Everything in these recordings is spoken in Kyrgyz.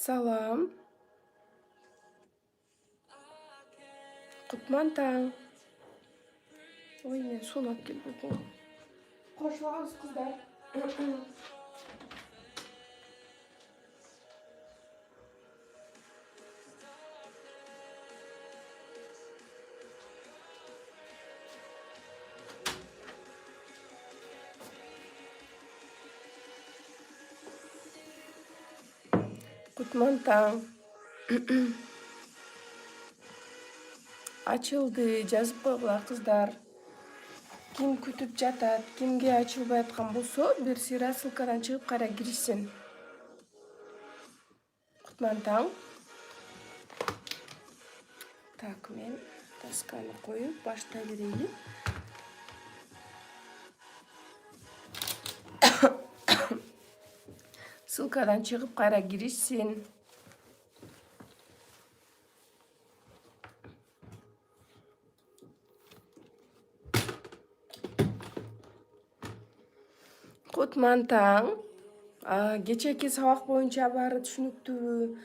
Салам. Кутман таң. Ой, мен суны алып келіп отырмын. Қошылаңыз қыздар. Кутман таң. Açıldı, жазып қойғыла қыздар. Ким күтіп жатат, кимге ачылбай аткан болсо, бир сыйра ссылкадан чыгып кайра киришсин. Кутман таң. Так, мен тасканы коюп баштай берейин. Ссылкадан чыгып кайра киришсин. Кутман таң. Кечеки сабак боюнча баары түшүнүктүүбү?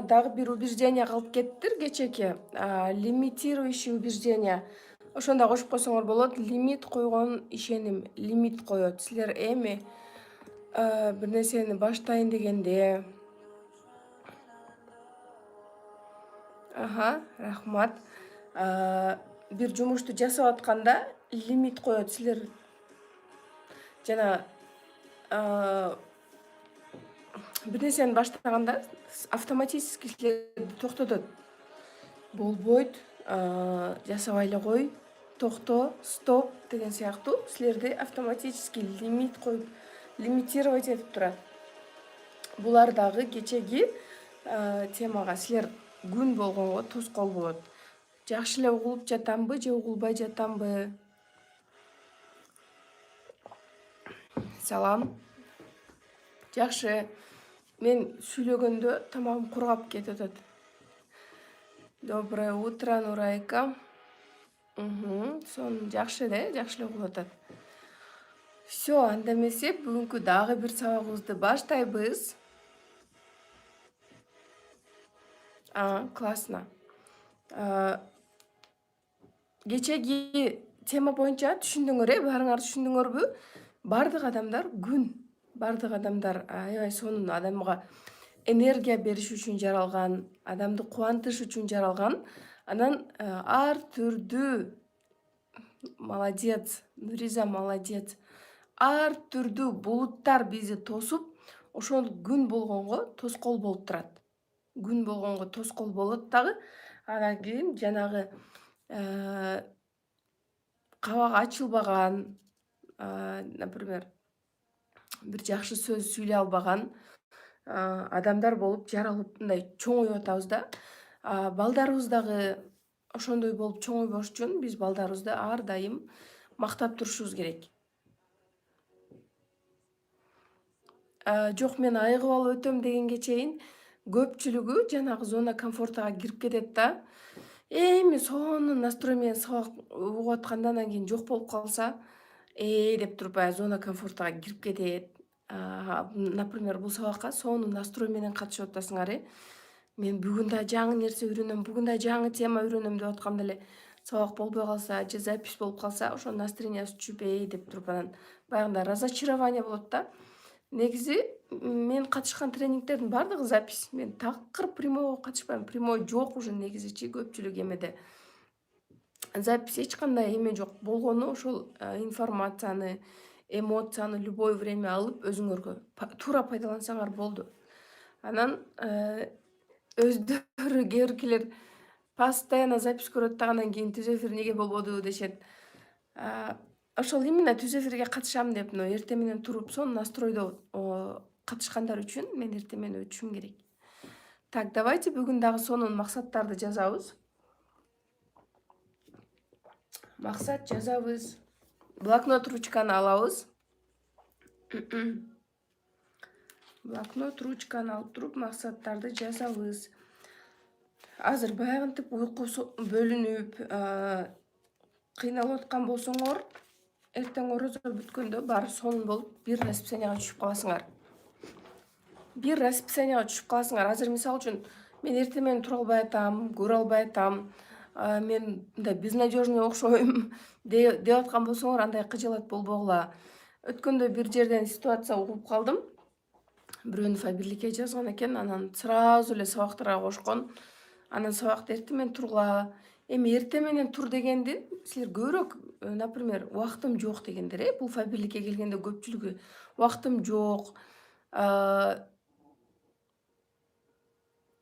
Дагы бир убеждение калып кеттир кечеки. Лимитирующий убеждение. Ошондо кошуп койсоңор болот. Лимит койгон ишеним. Лимит коет. Силер эми бир нерсени баштайын дегенде. Рахмат. Бир жумушту жасап атканда лимит коет. Силер жана бир нерсени баштаганда автоматически силерди токтотот. Болбойт, жасабай эле кой, токто, стоп деген сыяктуу силерди автоматически лимит коюп, лимитировать этип турат. Булар дагы кечеги темага силер күн болгонго тоскоол болот. Жакшы эле угулуп жатамбы же угулбай жатамбы? Салам. Жакшы. Мен сүйлөгөндө тамагым кургап кетип атат. Доброе утро, Нурайка. Сон жакшы эле, жакшы эле угулуп атат. Всё, анда эмесе бүгүнкү дагы бир сабагыбызды баштайбыз. Классно. Кечеги тема боюнча түшүндүңөр, баарыңар түшүндүңөрбү? Бардык адамдар күн. Бардык адамдар аябай сонун адамга энергия бериш үчүн жаралган, адамды кубантыш үчүн жаралган. Анан ар түрдүү молодец, Нуриза молодец. Ар түрдүү булуттар бизди тосуп, ошол күн болгонго тоскоол болуп турат. Күн болгонго тоскоол болот дагы. Анан кийин жанагы кабак ачылбаган, например, бир жакшы сөз сүйлөй албаган адамдар болуп жаралып мындай чоңоюп атабыз да. Балдарыбыз дагы ошондой болуп чоңойбош үчүн биз балдарыбызды ар дайым мактап турушубуз керек. Жок, мен айыгып алып өтөм дегенге чейин көпчүлүгү жанагы зона комфортага кирип кетет да. Эми сонун настрой менен сабак угуп атканда анан кийин жок болуп калса, деп туруп зона комфортага кирип кетет. Например, бул сабакка сонун настрой менен катышып атасыңар. Мен бүгүн да жаңы нерсе үйрөнөм, бүгүн да жаңы тема үйрөнөм деп атканда эле сабак болбой калса, же запись болуп калса, ошо настроениясы түшүп деп туруп анан баягында разочарование болот да. Негизи мен катышкан тренингтердин бардыгы запись. Мен такыр прямойго катышпайм. Прямой жок уже негизичи көпчүлүк эмеде. Запись эч кандай эме жок. Болгону ошол информацияны, эмоцияны любой время алып өзүңөргө туура пайдалансаңар болду. Анан өздөрү кээ постоянно запись көрөт да, анан кийин түз эфир неге болбоду дешет. Ошол именно түз эфирге катышам деп, эртең менен туруп сонун настройдо катышкандар үчүн мен эртең менен өтүшүм керек. Так, давайте бүгүн дагы сонун максаттарды жазабыз. Максат жазабыз. Блокнот, ручканы алабыз. Блокнот, ручканы алып туруп максаттарды жазабыз. Азыр баягынтип уйку бөлүнүп, кыйналып аткан болсоңор, эртең орозо бүткөндө баары сонун болуп, бир расписанияга түшүп каласыңар. бир расписанияга түшүп каласыңар. Азыр мисалы үчүн мен эртең менен тура албай атам, көрө албай атам, мен мындай безнадежный окшойм деп аткан болсоңор андай кыжалат болбогула. Өткөндө бир жерден ситуация угуп калдым. Бирөөнү фабирликке жазган экен, анан сразу эле сабактарга кошкон. Анан сабакты эртең менен тургула. Эми эртең менен тур дегенди силер көбүрөөк, например, убактым жок дегендер, бул фабирликке келгенде көпчүлүгү убактым жок,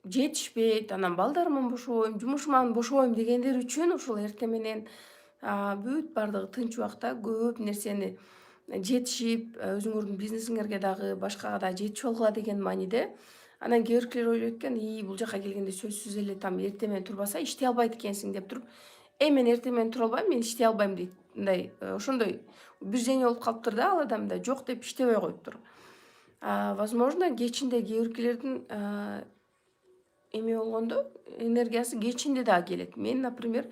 жетишпейт, анан балдарыман бошобойм, жумушуман бошобойм дегендер үчүн ушул эртең менен бүт бардыгы тынч убакта көп нерсени жетишип, өзүңөрдүн бизнесиңерге дагы, башкага да жетишип алгыла деген мааниде. Анан кээ биркилер ойлойт экен, бул жака келгенде сөзсүз эле там эртең менен турбаса иштей албайт экенсиң деп туруп, мен эртең менен тура албайм, мен иштей албайм дейт. Мындай ошондой убеждение болуп калыптыр да ал адамда. Жок деп иштебей коюптур. Возможно, кечинде кээ биркилердин эме болгондо энергиясы кечинде дагы келет. Мен, например,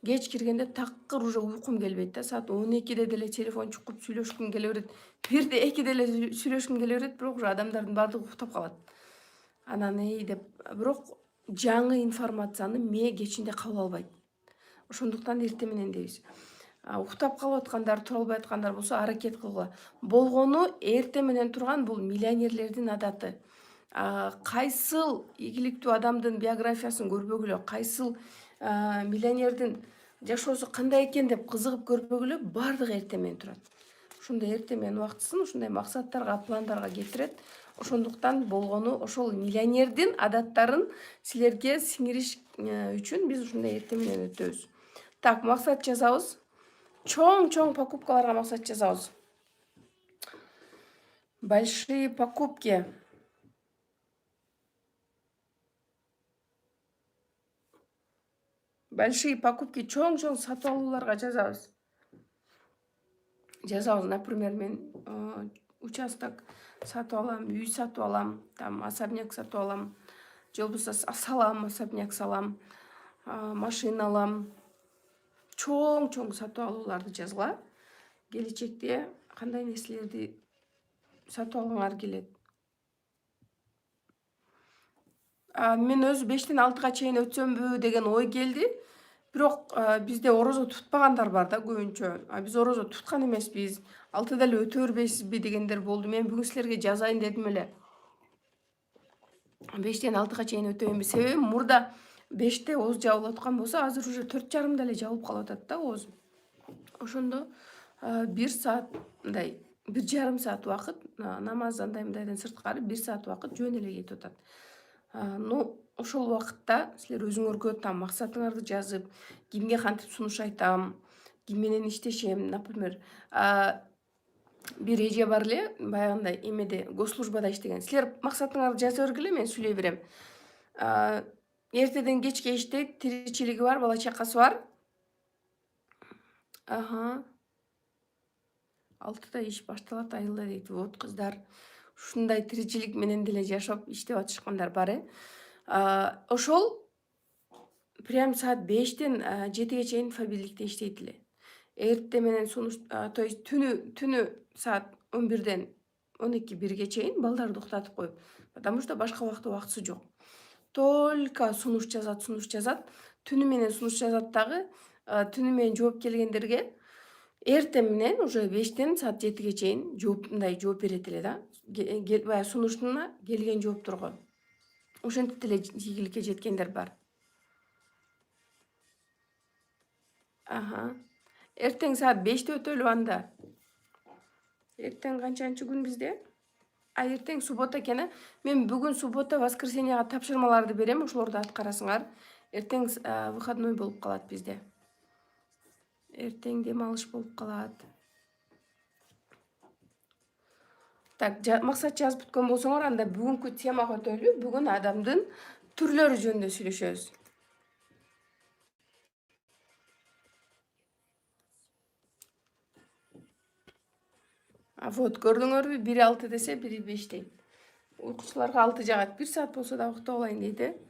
кеч киргенде такыр уже уйкум келбейт да. Саат 12-де деле телефон чукуп сүйлөшкүм келе берет. 1-де 2-де эле сүйлөшкүм келе берет, бирок уже адамдардын баардыгы уктап калат. Анан деп, бирок жаңы информацияны ме кечинде кабыл албайт. Ошондуктан эртең менен дейбиз. Уктап калып аткандар, тура албай аткандар болсо аракет кылгыла. Болгону эртең менен турган бул миллионерлердин адаты. Кайсыл ийгиликтүү адамдын биографиясын көрбөгүлө, кайсыл миллионердин жашоосу кандай экен деп кызыгып көрбөгүлө, бардыгы эртең менен турат. Ушундай эртең менен убактысын ушундай максаттарга, пландарга кетирет. Ошондуктан болгону ошол миллионердин адаттарын силерге сиңириш үчүн биз ушундай эртең менен өтөбүз. Так, максат жазабыз. Чоң покупкаларга максат жазабыз. Большие покупки. Большие покупки, чоң сатып алууларга жазабыз. Например, мен участок сатып алам, үй сатып алам, там особняк сатып алам, же болбосо салам, особняк салам, машина алам. Чоң сатып алууларды жазгыла. Келечекте кандай нерселерди сатып алгыңар келет? Мен өзү 5-тен 6-га чейин өтсөмбү деген ой келди. Бирок бизде орозо тутпагандар бар да көбүнчө. Биз орозо туткан эмеспиз. 6-да эле өтө бербейсизби дегендер болду. Мен бүгүн силерге жазайын дедим эле. 5-тен 6-га чейин өтөйүнбү. Себеби мурда 5-те ооз жабылып аткан болсо, азыр уже 4:30-да эле жабылып калып атат да ооз. Ошондо 1 саат, мындай 1,5 саат убакыт, намаз андай мындайдан сырткары 1 саат убакыт жөн эле кетип атат. Ошол убакытта силер өзүңөргө там максатыңарды жазып, кимге кантип сунуш айтам, ким менен иштешем, например, бир эже бар эле, баягындай эмеде госслужбада иштеген. Силер максатыңарды жаза бергиле, мен сүйлөй берем. Эртеден кечке иштейт, тиричилиги бар, бала чакасы бар. 6-да иш башталат айылда дейт. Вот кыздар, ушундай тиричилик менен деле жашап иштеп атышкандар бар. Ошол прям саат 5-тен 7-ге чейин фабирликте иштейт эле. Эртең менен сунуш, то есть түнү саат 11-ден 12-1-ге чейин балдарды уктатып коюп, потому что башка убакыты жок. Только сунуш жазат. Түнү менен сунуш жазат дагы, түнү менен жооп келгендерге эртең менен уже 5-тен саат 7-ге чейин жооп берет эле да. Баягы сунушуна келген жоопторго. Ошентип деле ийгиликке жеткендер бар. Эртең саат 5-те өтөлү анда. Эртең канчанчы күн бизде? Эртең суббота экен. Мен бүгүн суббота, воскресеньяга тапшырмаларды берем, ошолорду аткарасыңар. Эртең выходной болуп калат бизде. Эртең дем алыш болуп калат. Так, максат жазып бүткөн болсоңор, анда бүгүнкү темага өтөлү. Бүгүн адамдын түрлөрү жөнүндө сүйлөшөбүз. Вот, көрдүңөрбү? Бири 6 десе, бири 5 дейт. Уйкучуларга 6 жагат. 1 саат болсо да уктап алайын дейт.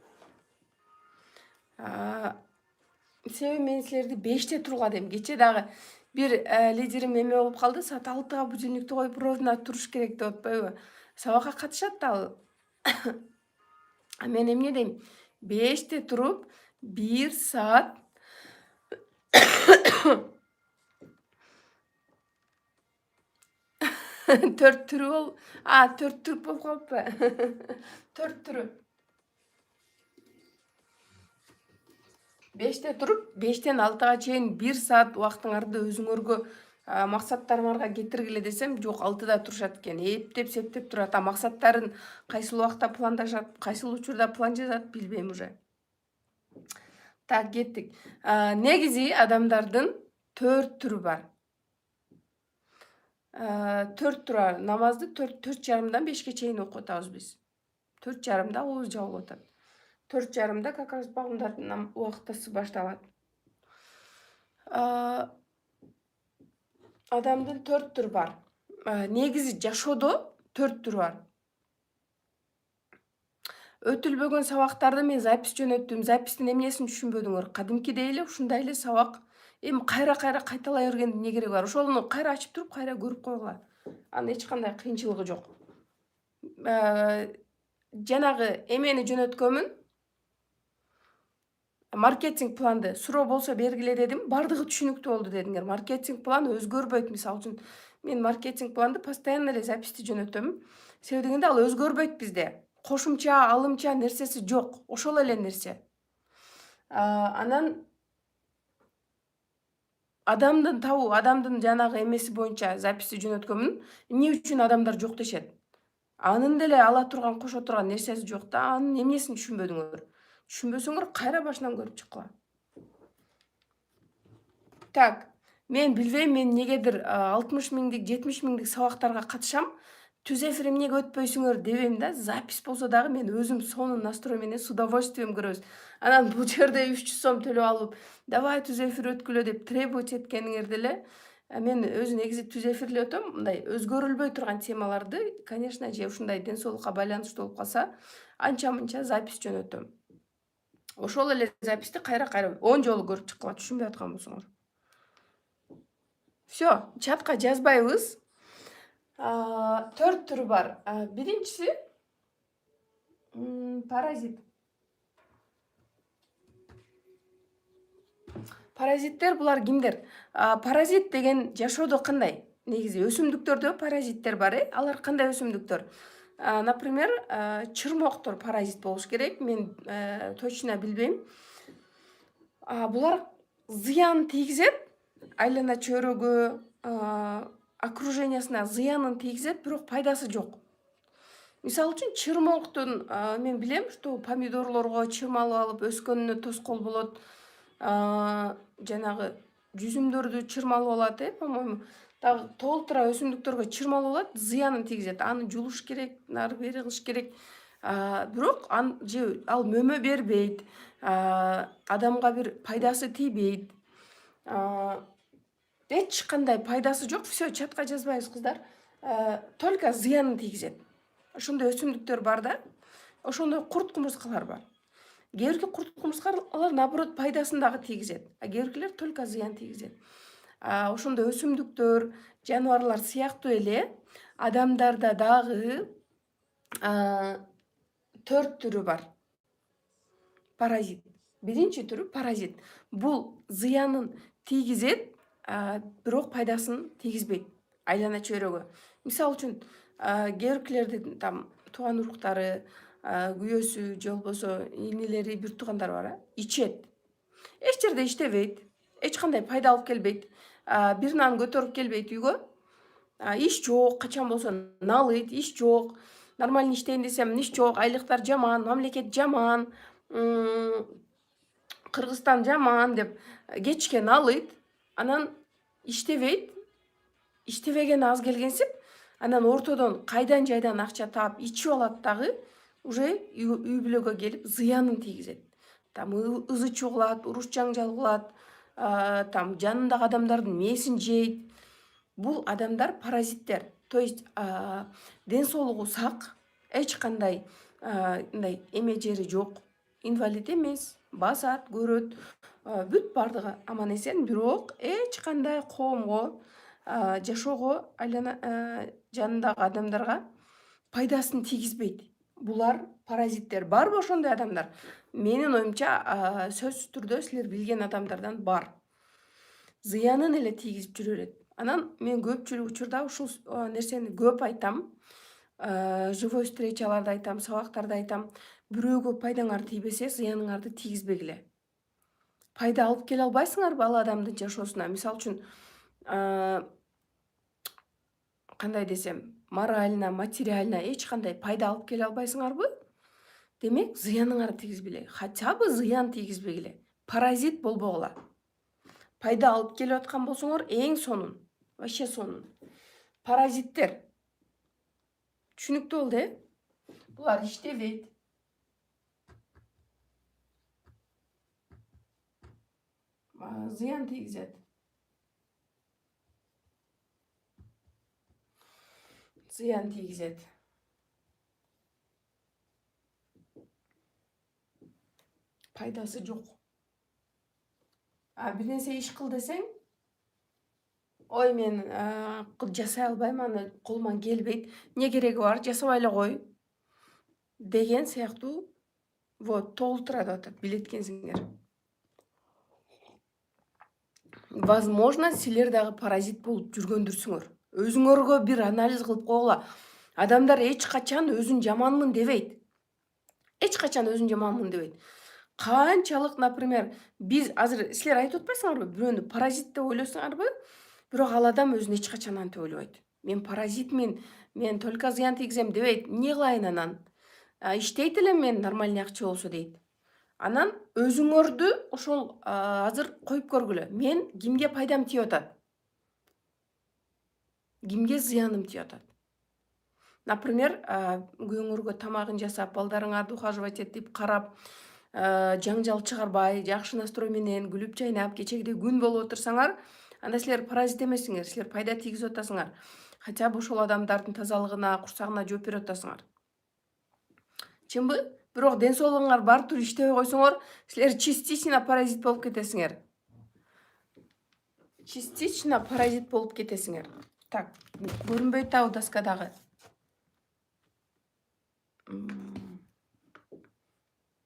Себеби мен силерди 5-те тургула дем. Кече дагы бир лидерим эме болуп калды. Саат 6-га будильникти коюп ровно туруш керек деп атпайбы? Сабакка катышат ал. Мен эмне дейм? 5'te туруп 1 saat 4 түрү 4 түрү болуп калыппы. 4 түрү. 5'te туруп 5'тен 6'га чейин 1 saat убактыңарды өзүңөргө максаттарыңарга кетиргиле десем, жок 6'да турушат экен. Эптеп септеп турат. Максаттарын кайсыл убакта пландашат, кайсыл учурда план жазат билбейм уже. Так, кеттик. Негизи адамдардын 4 түрү бар. 4 тура намазды 4:30-дан 5'ке чейин окуп атабыз биз. 4:30-да угуз жабылып атат. 4:30-да как раз багымдардын убактысы башталат. Адамдын 4 түрү бар. Негизи жашоодо 4 түрү бар. Өтүлбөгөн сабактарды мен запись жөнөттүм. Запистин эмнесин түшүнбөдүңөр? Кадимкидей эле ушундай эле сабак. Эми кайра кайталай бергендин эмне кереги бар? Ошону кайра ачып туруп, кайра көрүп койгула. Анын эч кандай кыйынчылыгы жок. Жанагы эмени жөнөткөнмүн. Маркетинг планды суроо болсо бергиле дедим. Бардыгы түшүнүктүү болду дедиңер. Маркетинг план өзгөрбөйт. Мисалы үчүн мен маркетинг планды постоянно эле записти жөнөтөм. Себеби дегенде ал өзгөрбөйт бизде. Кошумча, алымча нерсеси жок. Ошол эле нерсе. Анан адамдын табуу, адамдын жанагы эмеси боюнча записти жөнөткөнмүн. Эмне үчүн адамдар жок дешет? Анын деле ала турган, кошо турган нерсеси жок да. Анын эмнесин түшүнбөдүңөр? Түшүнбөсөңөр кайра башынан көрүп чыккыла. Так, мен билбейм, мен негедир 60 миңдик, 70 миңдик сабактарга катышам. Түз эфир эмнеге өтпөйсүңөр дебейм да. Запись болсо дагы мен өзүм сонун настрой менен с удовольствием көрөбүз. Анан бул жерде 300 сом төлөп алып, давай түз эфир өткүлө деп требовать эткениңер деле. Мен өзү негизи түз эфирлеп өтөм. Мындай өзгөрүлбөй турган темаларды, конечно же, ушундай ден соолукка байланыштуу болуп калса, анча-мынча запись жөнөтөм. Ошол эле записти кайра 10 жолу көрүп чыккыла, түшүнбөй аткан болсоңор. Всё, чатка жазбайбыз. 4 түрү бар. Биринчиси паразит. Паразиттер булар кимдер? Паразит деген жашоодо кандай? Негизи өсүмдүктөрдө паразиттер бар, алар кандай өсүмдүктөр? Например, чырмоктор паразит болуш керек. Мен точно билбейм. Булар зыян тийгизет, айлана чөйрөгө, окружениясына зыянын тийгизет, бирок пайдасы жок. Мисалы үчүн чырмоктун мен билем, что помидорлорго чырмалып алып өскөнүнө тоскоол болот. Жанагы жүзүмдөрдү чырмалып алат, по-моему. Дагы толтура өсүмдүктөргө чырмалып алат, зыянын тийгизет. Аны жулуш керек, нары бери кылыш керек. Бирок ал мөмө бербейт. Адамга бир пайдасы тийбейт. Эч кандай пайдасы жок. Всё, чатка жазбайбыз, кыздар. Только зыянын тийгизет. Ошондой өсүмдүктөр бар да. Ошондой курт-кумурскалар бар. Кээ бирки курт-кумурскалар наоборот пайдасын дагы тийгизет. Кээ биркилер только зыян тийгизет. Ошондой өсүмдүктөр, жаныбарлар сыяктуу эле адамдарда дагы 4 түрү бар. Паразит. Биринчи түрү паразит. Бул зыянын тийгизет, бирок пайдасын тийгизбейт айлана чөйрөгө. Мисалы үчүн, кээ биркилердин там тууган уруктары, күйөөсү же болбосо инелери, бир туугандары бар, ичет. Эч жерде иштебейт, эч кандай пайда алып келбейт. Бир нан көтөрүп келбейт үйгө. Иш жок, качан болсо налыйт, иш жок. Нормально иштейин десем, иш жок, айлыктар жаман, мамлекет жаман, Кыргызстан жаман деп кечке налыйт, анан иштебейт. Иштебеген аз келгенсип, анан ортодон кайдан жайдан акча таап ичип алат дагы, уже үй бүлөгө келип зыянын тийгизет. Там ызы чугулат, уруш жаңжал кылат, там жанындагы адамдардын мээсин жейт. Бул адамдар паразиттер. То есть ден соолугу сак, эч кандай мындай эме жери жок, инвалид эмес, басат, көрөт, бүт бардыгы аман эсен, бирок эч кандай коомго, жашоого, жанындагы адамдарга пайдасын тийгизбейт. Булар паразиттер. Барбы ошондой адамдар? Менин оюмча сөзсүз түрдө силер билген адамдардан бар. Зыянын эле тийгизип жүрө берет. Анан мен көпчүлүк учурда ушул нерсени көп айтам. Живой встречаларда айтам, сабактарда айтам. Бирөөгө пайдаңар тийбесе, зыяныңарды тийгизбегиле. Пайда алып келе албайсыңарбы ал адамдын жашоосуна? Мисалы үчүн кандай десем, морально, материально эч кандай пайда алып келе албайсыңарбы? Демек, зыяныңарды тийгизбегиле. Хотя бы зыян тийгизбегиле. Паразит болбогула. Пайда алып келип аткан болсоңор, эң сонун, вообще сонун. Паразиттер. Түшүнүктүү болду, Булар иштебейт. Зыян тийгизет. Зыян тийгизет. Пайдасы жок. Бир нерсе иш кыл десең, ой мен жасай албайм, аны колуман келбейт. Не кереги бар, жасабай эле кой деген сыяктуу вот толтура деп атат, билет экенсиңер. Возможно, силер дагы паразит болуп жүргөндүрсүңөр. Өзүңөргө бир анализ кылып койгула. Адамдар эч качан өзүн жаманмын дебейт. Эч качан өзүн жаманмын дебейт. Канчалык, например, биз азыр силер айтып атпайсыңарбы, бирөөнү паразит деп ойлосуңарбы? Бирок ал адам өзүн эч качан антип ойлобойт. Мен паразитмин, мен только зыян тийгизем дебейт. Эмне кылайын анан? Иштейт элем мен нормальный акча болсо дейт. Анан өзүңөрдү ошол азыр коюп көргүлө. Мен кимге пайдам тийип атат? Кимге зыяным тийип атат? Например, күйөөңөргө тамагын жасап, балдарыңарды ухаживать этип, карап, жаңжал чыгарбай, жакшы настрой менен күлүп жайнап, кечегидей күн болуп отурсаңар, анда силер паразит эмессиңер, силер пайда тийгизип атасыңар. Хотя бы ошол адамдардын тазалыгына, курсагына жооп берип атасыңар. Чынбы? Бирок ден соолугуңар бар тур иштебей койсоңор, силер частично паразит болуп кетесиңер. Частично паразит болуп кетесиңер. Так, көрүнбөйт да доскадагы.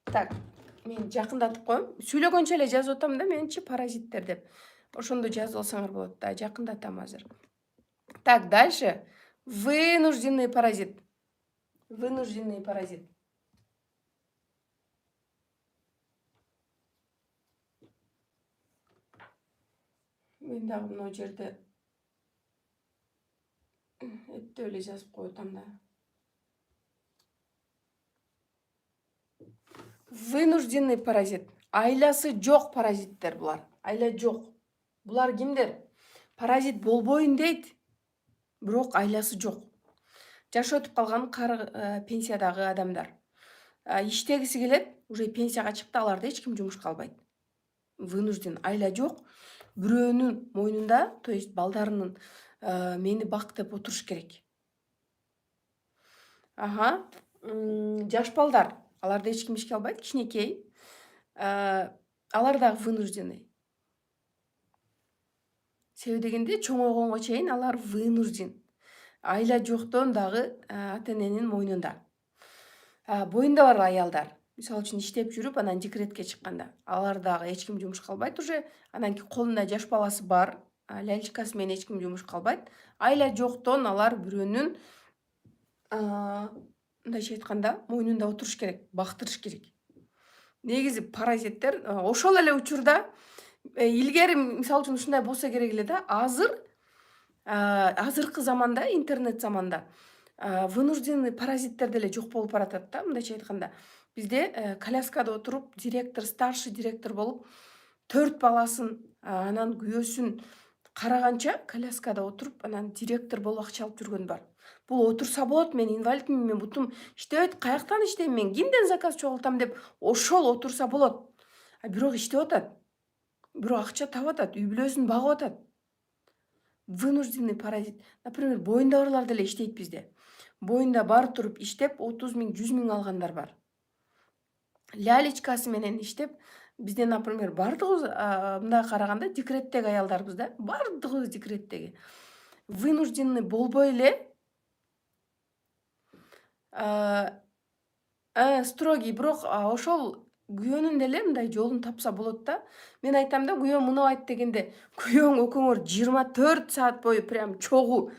Так, мен жакындатып коем. Сүйлөгөнчө эле жазып атам да, менчи паразиттер деп. Ошондо жазып алсаңар болот да, жакындатам азыр. Так, дальше. Вынужденный паразит. Вынужденный паразит. Мен дагы мына жерде эптеп эле жазып коюп атам да. Вынужденный паразит. Айласы жок паразиттер булар. Айла жок. Булар кимдер? Паразит болбойн дейт, бирок айласы жок. Жашы өтүп калган пенсиядагы адамдар. Иштегиси келет, уже пенсияга чыкты, аларды эч ким жумушка албайт. Вынужден, айла жок. Бирөөнүн мойнунда, то есть балдарынын мени бак деп отуруш керек. Жаш балдар, аларды эч ким ишке албайт, кичинекей. Алар дагы вынужденный. Себеби дегенде чоңойгонго чейин алар вынужден. Айла жоктон дагы ата эненин мойнунда. Боюнда бар аялдар. Мисалы үчүн иштеп жүрүп, анан декретке чыкканда, алар дагы эч ким жумушка албайт уже. Анан колунда жаш баласы бар, лялечкасы менен эч ким жумушка албайт. Айла жоктон алар бирөөнүн мындайча айтканда мойнунда отуруш керек, бактырыш керек. Негизи паразиттер ошол эле учурда илгери мисалы үчүн ушундай болсо керек эле да. Азыркы заманда, интернет заманда вынужденный паразиттер деле жок болуп баратат да, мындайча айтканда. Бизде коляскада отуруп, директор, старший директор болуп, 4 баласын, анан күйөөсүн караганча коляскада отуруп, анан директор болуп акча алып жүргөн бар. Бул отурса болот, мен инвалидмин, мен бутум иштебейт, каяктан иштейм, мен кимден заказ чогултам деп ошол отурса болот. Бирок иштеп атат. Бирок акча таап атат, үй бүлөсүн багып атат. Вынужденный паразит. Например, боюнда барлар деле иштейт бизде. Боюнда бар туруп иштеп 30 000, 100 000 алгандар бар. Лялечкасы менен иштеп, бизде, например, бардыгыбыз мындай караганда декреттеги аялдарбыз да, бардыгыбыз декреттеги. Вынужденный болбой эле Строгий, бирок ошол күйөөнүн деле мындай жолун тапса болот да. Мен айтам да, күйөөм муну айт дегенде, күйөөң экөөңөр 24 саат бою прям чогуу,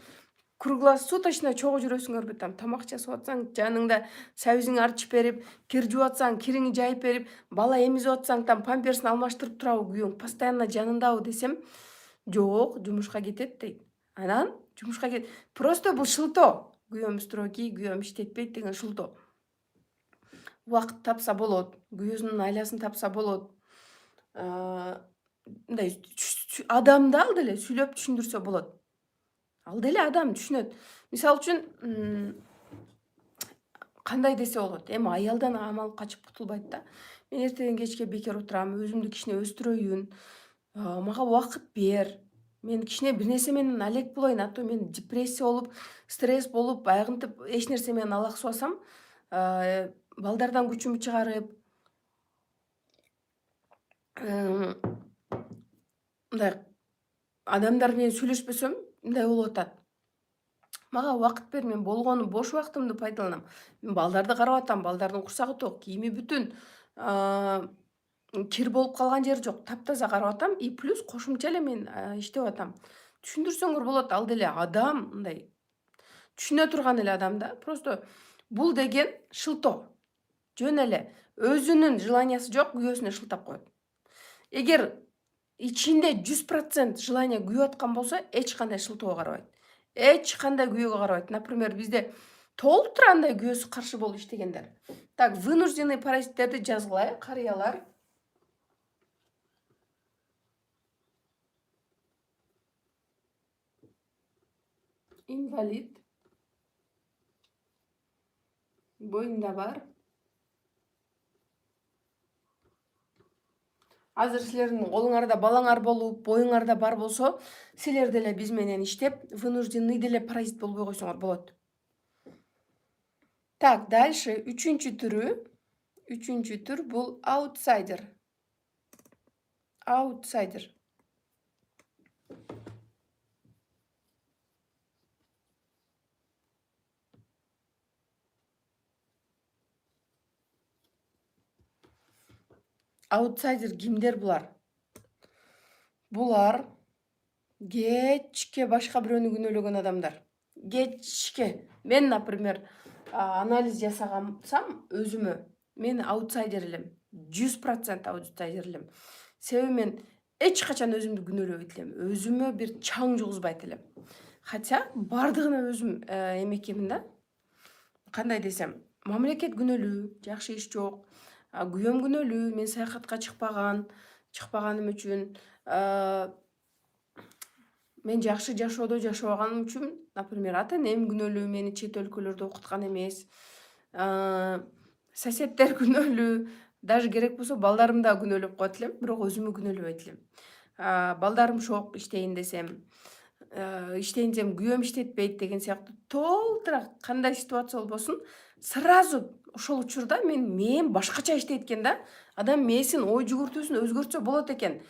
круглосуточно чогуу жүрөсүңөрбү? Там тамак жасап атсаң, жаныңда сабизиңди арчып берип, кир жууп атсаң, кириңди жайып берип, бала эмизип атсаң, там памперсин алмаштырып турабы күйөөң? Постоянно жаныңдабы десем, жок, жумушка кетет дейт. Анан жумушка просто бул шылтоо. Күйөөм строгий, күйөөм иштетпейт деген шылтоо. Убакыт тапса болот, күйөөсүнүн айласын тапса болот. Мындай адамды ал деле сүйлөп түшүндүрсө болот. Ал деле адам түшүнөт. Мисалы үчүн, кандай десе болот? Эми аялдан амал качып кутулбайт да. Мен эртеден кечке бекер отурам, өзүмдү кичине өстүрөйүн, мага убакыт бер. Мен кичине бир нерсе менен алек болоюн, а то мен депрессия болуп, стресс болуп, айгынтып эч нерсе менен алаксыбасам, балдардан күчүмдү чыгарып, мындай адамдар менен сүйлөшпөсөм, мындай болуп атат. Мага убакыт бер, мен болгону бош убактымды пайдаланам. Мен балдарды карап атам, балдардын курсагы ток, кийими бүтүн, кир болуп калган жери жок, таптаза карап атам и плюс кошумча эле мен иштеп атам. Түшүндүрсөңөр болот, ал деле адам, мындай түшүнө турган эле адам да. Просто бул деген шылтоо. Жөн эле өзүнүн желаниясы жок, күйөөсүнө шылтап коет. Эгер ичинде 100% желание күйүп аткан болсо, эч кандай шылтоого карабайт. Эч кандай күйөөгө карабайт. Например, бизде толтура андай күйөөсү каршы болуп иштегендер. Так, вынужденный паразиттерди жазгыла, карыялар. Инвалид. Боюнда бар. Азыр силердин колуңарда балаңар болуп, боюңарда бар болсо, силер деле биз менен иштеп, вынужденный деле паразит болбой койсоңор болот. Так, дальше үчүнчү түрү. Үчүнчү түр бул аутсайдер. Аутсайдер. Аутсайдер кимдер булар? Булар кечке башка бирөөнү күнөөлөгөн адамдар. Кечке. Мен, например, анализ жасагансам өзүмө, мен аутсайдер элем. 100% аутсайдер элем. Себеби мен эч качан өзүмдү күнөөлөбөйт элем. Өзүмө бир чаң жугузбайт элем. Хотя бардыгына өзүм эмекемин да. Кандай десем, мамлекет күнөөлүү, жакшы иш жок. Күйөөм күнөөлүү, мен саякатка чыкпаганым үчүн, мен жакшы жашоодо жашабаганым үчүн, например, ата-энем күнөөлүү, мени чет өлкөлөрдө окуткан эмес. Соседтер күнөөлүү, даже керек болсо балдарым да күнөөлөп коет элем, бирок өзүмө күнөөлөбөйт элем. Балдарым шок иштейин десем, күйөөм иштетпейт деген сыяктуу толтура кандай ситуация болбосун, сразу ошол учурда мээм башкача иштейт экен да. Адам мээсин, ой жүгүртүүсүн өзгөртсө болот экен.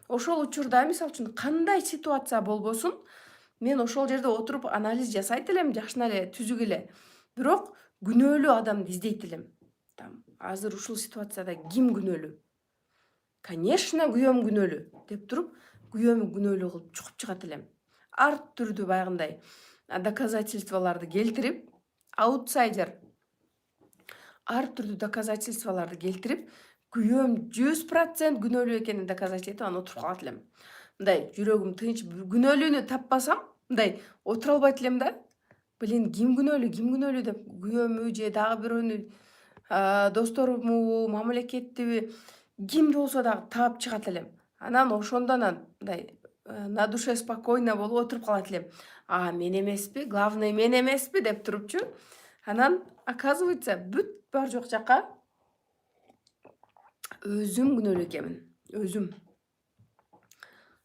Ошол учурда, мисалы үчүн, кандай ситуация болбосун, мен ошол жерде отуруп анализ жасайт элем, жакшына эле, түзүк эле. Бирок күнөөлүү адамды издейт элем. Там азыр ушул ситуацияда ким күнөөлүү? Конечно, күйөөм күнөөлүү деп туруп, күйөөмү күнөөлүү кылып чукуп чыгат элем. Ар түрдүү баягындай доказательстволорду келтирип, аутсайдер ар түрдүү доказательстволорду келтирип, күйөөм 100% күнөөлүү экенин доказать этип анан отуруп калат элем. Мындай жүрөгүм тынч, күнөөлүүнү таппасам, мындай отура албайт элем да. Блин, ким күнөөлүү деп, күйөөмү же дагы бирөөнү, досторуму, мамлекеттиби, кимди болсо дагы таап чыгат элем. Анан ошондон мындай на душе спокойно болуп отуруп калат элем. Мен эмеспи, главный мен эмеспи деп турупчу. Анан оказывается, бүт бар жок жака өзүм күнөөлүү экенмин. Өзүм.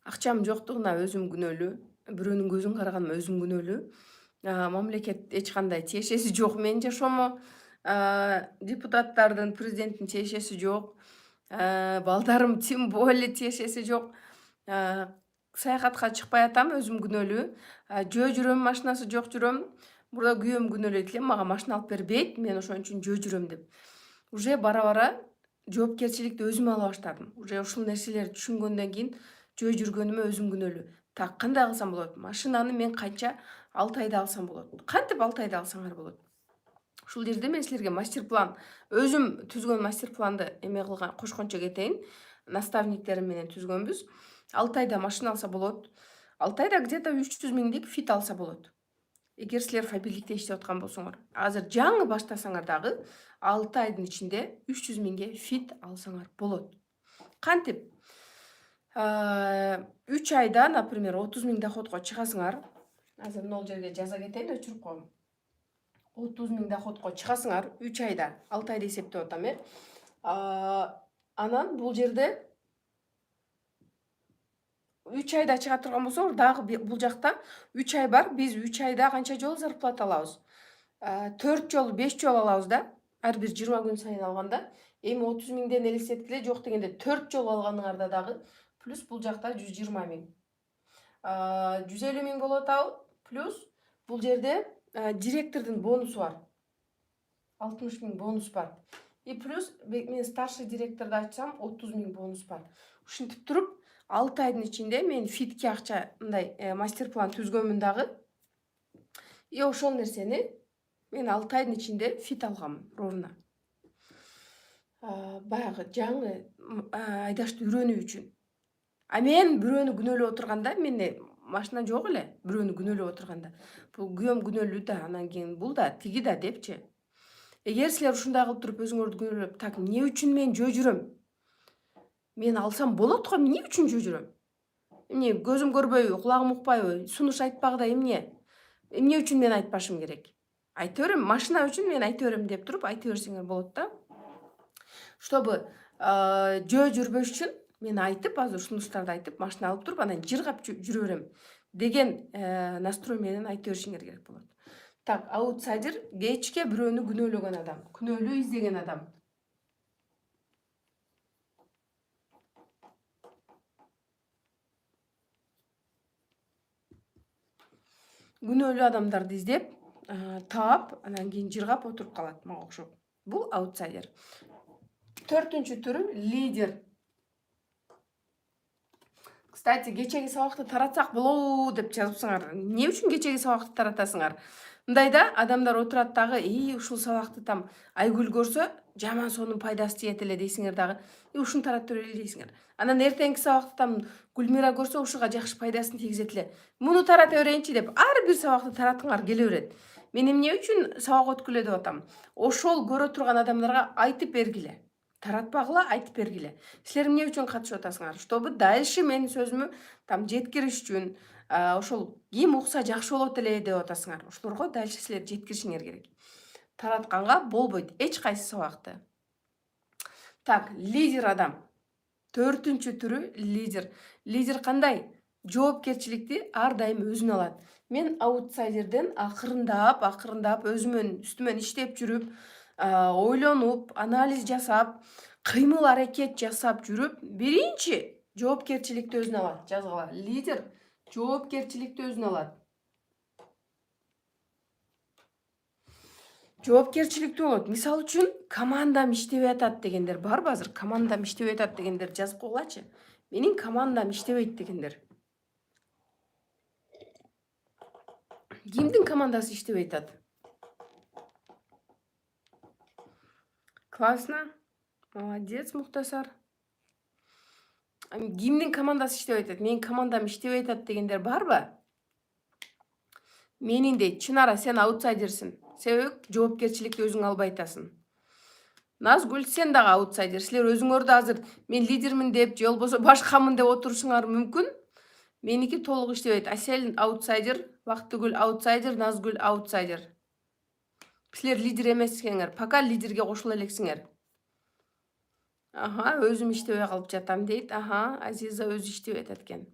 Акчам жоктугуна өзүм күнөөлүү. Бирөөнүн көзүн караганыма өзүм күнөөлүү. Мамлекет эч кандай тиешеси жок менин жашоомо. Депутаттардын, президенттин тиешеси жок. Балдарым тем более тиешеси жок. Саякатка чыкпай атам, өзүм күнөөлүү. Жөө жүрөм, машинасы жок жүрөм. Бурда күйөөм күнөөлөйт элем, мага машина алып бербейт, мен ошон үчүн жөө жүрөм деп. уже бара жоопкерчиликти өзүм ала баштадым. Уже ушул нерселерди түшүнгөндөн кийин жөө жүргөнүмө өзүм күнөөлүү. Так кандай кылсам болот? Машинаны мен канча? 6 айда алсам болот. Кантип 6 айда алсаңар болот? Ушул жерде мен силерге мастер-план, өзүм түзгөн мастер-планды эме кылган кошкончо кетейин. Наставниктерим менен түзгөнбүз. 6 айда машина алса болот. 6 айда где-то 300 миңдик фит алса болот. Эгер силер фабирликте иштеп аткан болсоңор, азыр жаңы баштасаңар дагы 6 айдын ичинде 300 миңге фит алсаңар болот. Кантип? 3 айда, например, 30 миң доходко чыгасыңар. Азыр мына жерге жаза кетейин, өчүрүп коем. 30 миң доходко чыгасыңар 3 айда, 6 айда эсептеп атам, Анан бул жерде 3 айда чыга турган болсоңор, дагы бул жакта 3 ай бар. Биз 3 айда канча жолу зарплата алабыз? 4 жолу, 5 жолу алабыз да. Ар бир 20 күн сайын алганда. Эми 30 миңден элестеткиле, жок дегенде 4 жолу алганыңарда дагы плюс бул жакта 120 миң. 150 миң болуп атабы? Плюс бул жерде директордун бонусу бар. 60 миң бонус бар. И плюс мен старший директорду ачсам 30 миң бонус бар. Ушинтип туруп 6 айдын ичинде мен фитке акча мындай мастер-план түзгөнмүн дагы. И ошол нерсени мен 6 айдын ичинде фит алгам ровно. Баягы жаңы айдашты үйрөнүү үчүн. Мен бирөөнү күнөөлөп отурганда, менде машина жок эле, бирөөнү күнөөлөп отурганда. Бул күйөөм күнөөлүү да, анан кийин бул да, тиги да депчи. Эгер силер ушундай кылып туруп өзүңөрдү күнөөлөп, так эмне үчүн мен жөө жүрөм? Мен алсам болот го, эмне үчүн жөө жүрөм? Эмне көзүм көрбөйбү, кулагым укпайбы, сунуш айтпагыда эмне? Эмне үчүн мен айтпашым керек? Айта берем, машина үчүн мен айта берем деп туруп айта берсеңер болот да. Чтобы жөө жүрбөш үчүн мен айтып, азыр сунуштарды айтып, машина алып туруп, анан жыргап жүрө берем деген настрой менен айта беришиңер керек болот. Так, аутсайдер кечке бирөөнү күнөөлөгөн адам, күнөөлүү издеген адам. Күнөөлүү адамдарды издеп, таап, анан кийин жыргап отуруп калат, мага окшоп. Бул аутсайдер. 4-түнчү түрү лидер. Кстати, кечеги сабакты таратсак болобу деп жазыпсыңар. Эмне үчүн кечеги сабакты таратасыңар? Мындайда адамдар отурат дагы, ушул сабакты там Айгүл көрсө, жаман сонун пайдасы тиет эле дейсиңер дагы. Ушуну таратып берели дейсиңер. Анан эртеңки сабакты там Гүлмира көрсө, ушуга жакшы пайдасын тийгизет эле. Муну тарата берейинчи деп, ар бир сабакты таратыңар келе берет. Мен эмне үчүн сабак өткүлө деп атам? Ошол көрө турган адамдарга айтып бергиле. Таратпагыла, айтып бергиле. Силер эмне үчүн катышып атасыңар? Чтобы дальше менин сөзүмү там жеткириш үчүн, ошол ким укса жакшы болот эле деп атасыңар. Ошолорго дальше силер жеткиришиңер керек. Таратканга болбойт эч кайсы сабакты. Так, лидер адам. 4-түнчү түрү лидер. Лидер кандай? Жоопкерчиликти ар дайым өзүнө алат. Мен аутсайдерден акырындап өзүмөн үстүмөн иштеп жүрүп, ойлонуп, анализ жасап, кыймыл аракет жасап жүрүп, биринчи жоопкерчиликти өзүнө алат. Жазгыла. Лидер жоопкерчиликти өзүнө алат. Жоопкерчиликтүү болот. Мисалы үчүн, командам иштебей атат дегендер барбы азыр? Командам иштебей атат дегендер жазып койгулачы. Менин командам иштебейт дегендер. Кимдин командасы иштебей атат? Классно. Молодец, Муктасар. Кимдин командасы иштебей атат? Менин командам иштебей атат дегендер барбы? Мениндей, Чынара, сен аутсайдерсиң. Себеби жоопкерчиликти өзүң албай атасың. Назгүл, сен дагы аутсайдер. Силер өзүңөрдү азыр мен лидермин деп, же болбосо башкамын деп отурушуңар мүмкүн. Меники толук иштебейт. Асел аутсайдер, Бактыгүл аутсайдер, Назгүл аутсайдер. Силер лидер эмессиңер. Пока лидерге кошула элексиңер. Өзүм иштебей калып жатам дейт. Азиза өзү иштебей атат экен.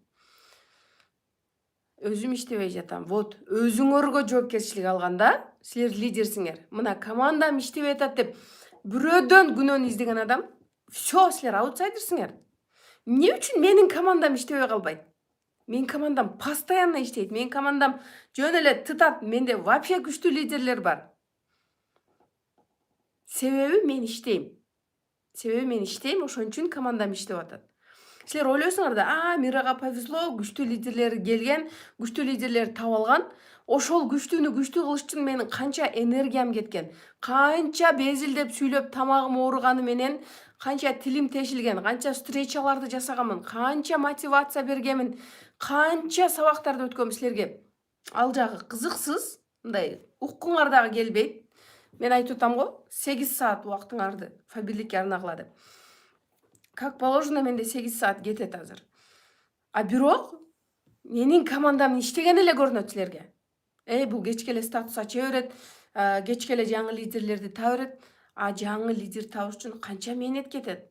Өзүм иштебей жатам. Вот, өзүңөргө жоопкерчилик алганда силер лидерсиңер. Мына командам иштебей атат деп бирөөдөн күнөөнү издеген адам, всё, силер аутсайдерсиңер. Эмне үчүн менин командам иштебей калбайт? Менин командам постоянно иштейт. Менин командам жөн эле тытат. Менде вообще күчтүү лидерлер бар. Себеби мен иштейм, ошон үчүн командам иштеп атат. Силер ойлойсуңар да, Мирага повезло, күчтүү лидерлер келген, күчтүү лидерлер таап алган. Ошол күчтүүнү күчтүү кылыш үчүн менин канча энергиям кеткен, канча безилдеп сүйлөп тамагым ооруганы менен, канча тилим тешилген, канча встречаларды жасаганмын, канча мотивация бергенмин, канча сабактарды өткөнмүн силерге. Ал жагы кызыксыз, мындай уккуңар дагы келбейт. Мен айтып атам го, 8 саат убактыңарды Фабирликке арнагыла деп. Как положено менде 8 саат кетет азыр. А бирок менин командам иштеген эле көрүнөт силерге. Бул кечке эле статус ача берет, кечке эле жаңы лидерлерди таба берет. Жаңы лидер табыш үчүн канча мээнет кетет.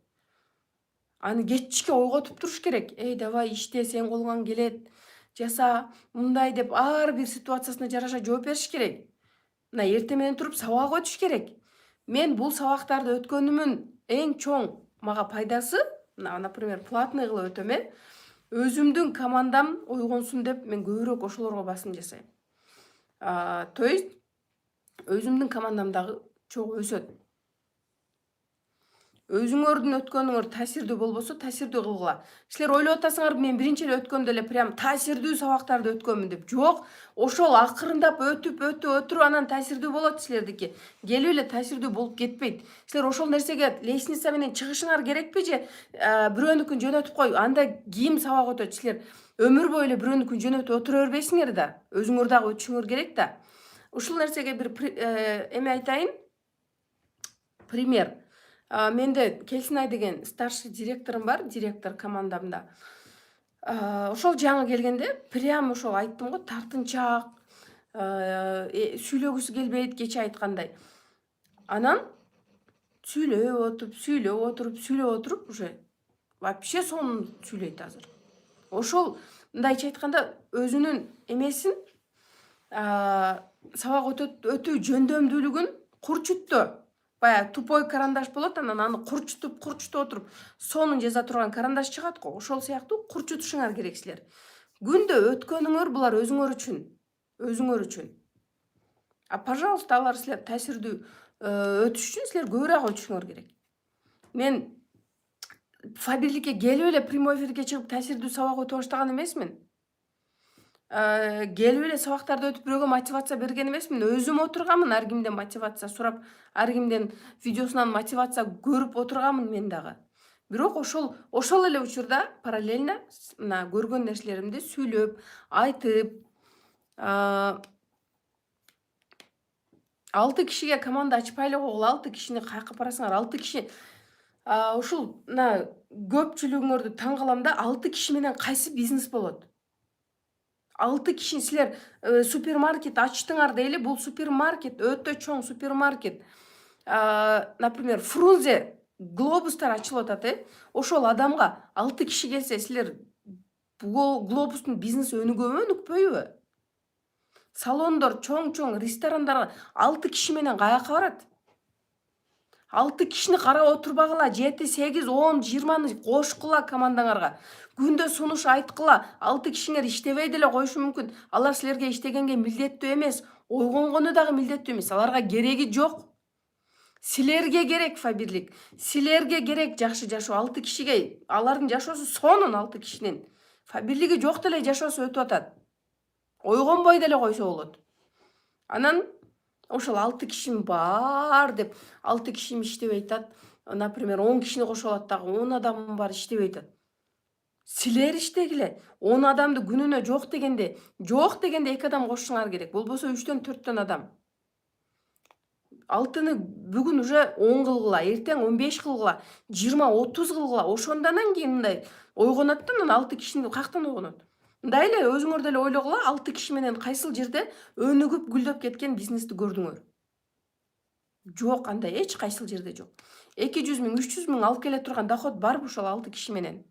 Аны кечке ойготуп туруш керек. Давай иште, сен колуңан келет, жаса, мындай деп ар бир ситуациясына жараша жооп бериш керек. Мына эртең менен туруп сабак өтүш керек. Мен бул сабактарды өткөнүмүн эң чоң мага пайдасы, например, платный кылып өтөм, өзүмдүн командам ойгонсун деп мен көбүрөөк ошолорго басым жасайм. То есть өзүмдүн командам дагы чогуу өсөт. Өзүңөрдүн өткөнүңөр таасирдүү болбосо, таасирдүү кылгыла. Силер ойлоп атасыңарбы, мен биринчи эле өткөндө эле прям таасирдүү сабактарды өткөнмүн деп. Жок, ошол акырындап өтүп, анан таасирдүү болот силердики. Келип эле таасирдүү болуп кетпейт. Силер ошол нерсеге лестница менен чыгышыңар керекпи же бирөөнүкүн жөнөтүп кой, анда кийим сабак өтөт. Силер өмүр бою эле бирөөнүкүн жөнөтүп отура бербейсиңер да. Өзүңөр дагы өтүшүңөр керек да. Ушул нерсеге бир эме айтайын. Пример. Менде Келсинай деген старший директорум бар, директор командамда. Ошол жаңы келгенде прям ошол айттым го, тартынчаак, сүйлөгүсү келбейт, кече айткандай. Анан сүйлөп отуруп уже вообще сонун сүйлөйт азыр. Ошол мындайча айтканда өзүнүн эмесин, сабак өтүү жөндөмдүүлүгүн курчутту. Баягы тупой карандаш болот, анан аны курчутуп отуруп, сонун жаза турган карандаш чыгат го. Ошол сыяктуу курчутушуңар керек силер. Күндө өткөнүңөр булар өзүңөр үчүн. Пожалуйста, алар силер таасирдүү өтүш үчүн силер көбүрөөк өтүшүңөр керек. Мен Фабирликке келип эле прямой эфирге чыгып таасирдүү сабак өтүп баштаган эмесмин. Келип эле сабактарды өтүп бирөөгө мотивация берген эмесмин. Өзүм отурганмын, ар кимден мотивация сурап, ар кимден видеосунан мотивация көрүп отурганмын мен дагы. Бирок ошол эле учурда параллельно мына көргөн нерселеримди сүйлөп, айтып, 6 кишиге команда ачпай эле койгула, 6 кишини каяка барасыңар, 6 киши. Ушул мына көпчүлүгүңөрдү таң калам да, 6 киши менен кайсы бизнес болот? 6 киши силер супермаркет ачтыңар дейли, бул супермаркет өтө чоң супермаркет. Например, Фрунзе глобустар ачылып атат, Ошол адамга 6 киши келсе, силер глобустун бизнеси өнүгөбү, өнүкпөйбү? Салондор, чоң ресторандарга 6 киши менен каяка барат? 6 кишини карап отурбагыла, 7, 8, 10, 20-ны кошкула командаңарга. Күндө сунуш айткыла, 6 кишиңер иштебей деле коюшу мүмкүн. Алар силерге иштегенге милдеттүү эмес, ойгонгону дагы милдеттүү эмес. Аларга кереги жок. Силерге керек Фабирлик. Силерге керек жакшы жашоо. 6 кишиге алардын жашоосу сонун 6 кишинин. Фабирлиги жок деле жашоосу өтүп атат. Ойгонбой деле койсо болот. Анан ошол 6 кишим бар деп 6 кишим иштебей атат. Например, 10 кишини кошуп алат дагы 10 адамым бар иштебей атат. Силер иштегиле. 10 адамды күнүнө жок дегенде 2 адам кошушуңар керек. Болбосо 3-төн 4төн адам. 6-ны бүгүн уже 10 кылгыла, эртең 15 кылгыла, 20-30 кылгыла. Ошондон кийин мындай ойгонот да, анан 6 кишини каяктан ойгонот? Мындай эле өзүңөр деле ойлогула, 6 киши менен кайсыл жерде өнүгүп гүлдөп кеткен бизнести көрдүңөр? Жок, андай эч кайсыл жерде жок. 200 миң, 300 миң алып келе турган доход барбы ошол 6 киши менен?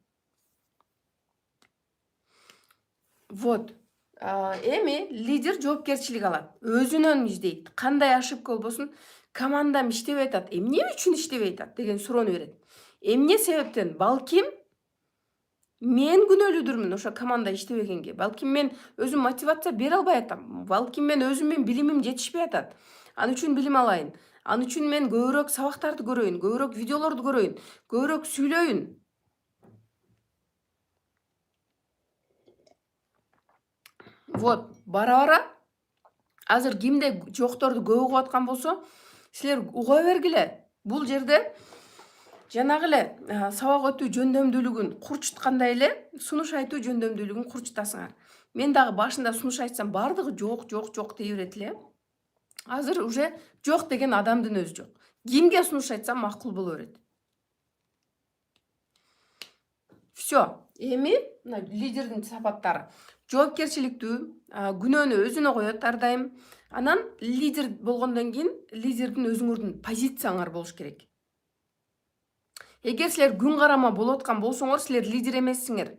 Вот. Эми лидер жоопкерчилик алат. Өзүнөн издейт. Кандай ошибка болбосун, командам иштебей атат. Эмне үчүн иштебей атат деген суроону берет. Эмне себептен? Балким мен күнөөлүүдүрмүн ошо команда иштебегенге. Балким мен өзүм мотивация бере албай атам. Балким мен өзүмдүн билимим жетишпей атат. Ал үчүн билим алайын. Аны үчүн мен көбүрөөк сабактарды көрөйүн, көбүрөөк видеолорду көрөйүн, көбүрөөк сүйлөйүн. Вот, бара азыр кимде жокторду көп угуп аткан болсо, силер уга бергиле. Бул жерде жанагы эле сабак өтүү жөндөмдүүлүгүн курчуткандай эле сунуш айтуу жөндөмдүүлүгүн курчутасыңар. Мен дагы башында сунуш айтсам бардыгы жок дей берет эле. Азыр уже жок деген адамдын өзү жок. Кимге сунуш айтсам макул боло берет. Всё. Эми мына лидердин сапаттары. Жоопкерчиликтүү, күнөөнү өзүнө коет ар дайым. Анан лидер болгондон кийин лидердин өзүңөрдүн позицияңар болуш керек. Эгер силер күн карама болуп аткан болсоңор, силер лидер эмессиңер.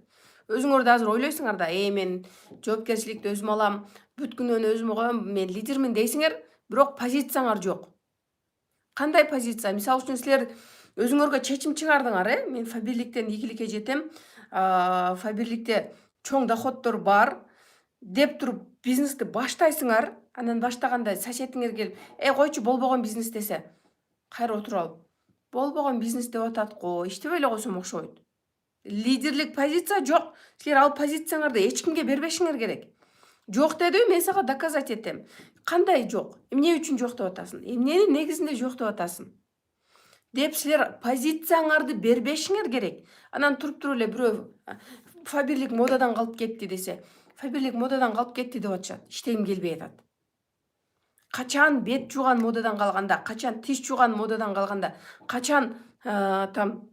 Өзүңөрдү азыр ойлойсуңар да, мен жоопкерчиликти өзүм алам, бүт күнөөнү өзүмө коем, мен лидермин дейсиңер, бирок позицияңар жок. Кандай позиция? Мисалы үчүн силер өзүңөргө чечим чыгардыңар, мен фабирликтен ийгиликке жетем, фабирликте чоң доходдор бар деп туруп бизнести баштайсыңар. Анан баштаганда соседиңер келип, койчу болбогон бизнес десе, кайра отуруп алып, болбогон бизнес деп атат го, иштебей эле койсом окшойт. Лидерлик позиция жок. Силер ал позицияңарды эч кимге бербешиңер керек. Жок дедиби, мен сага доказать этем. Кандай жок? Эмне үчүн жок деп атасың? Эмненин негизинде жок деп атасың? Деп силер позицияңарды бербешиңер керек. Анан туруп эле бирөө фабирлик модадан калып кетти десе, фабирлик модадан калып кетти деп атышат. Иштегим келбей атат. Качан бет жууган модадан калганда, качан тиш жууган модадан калганда, качан там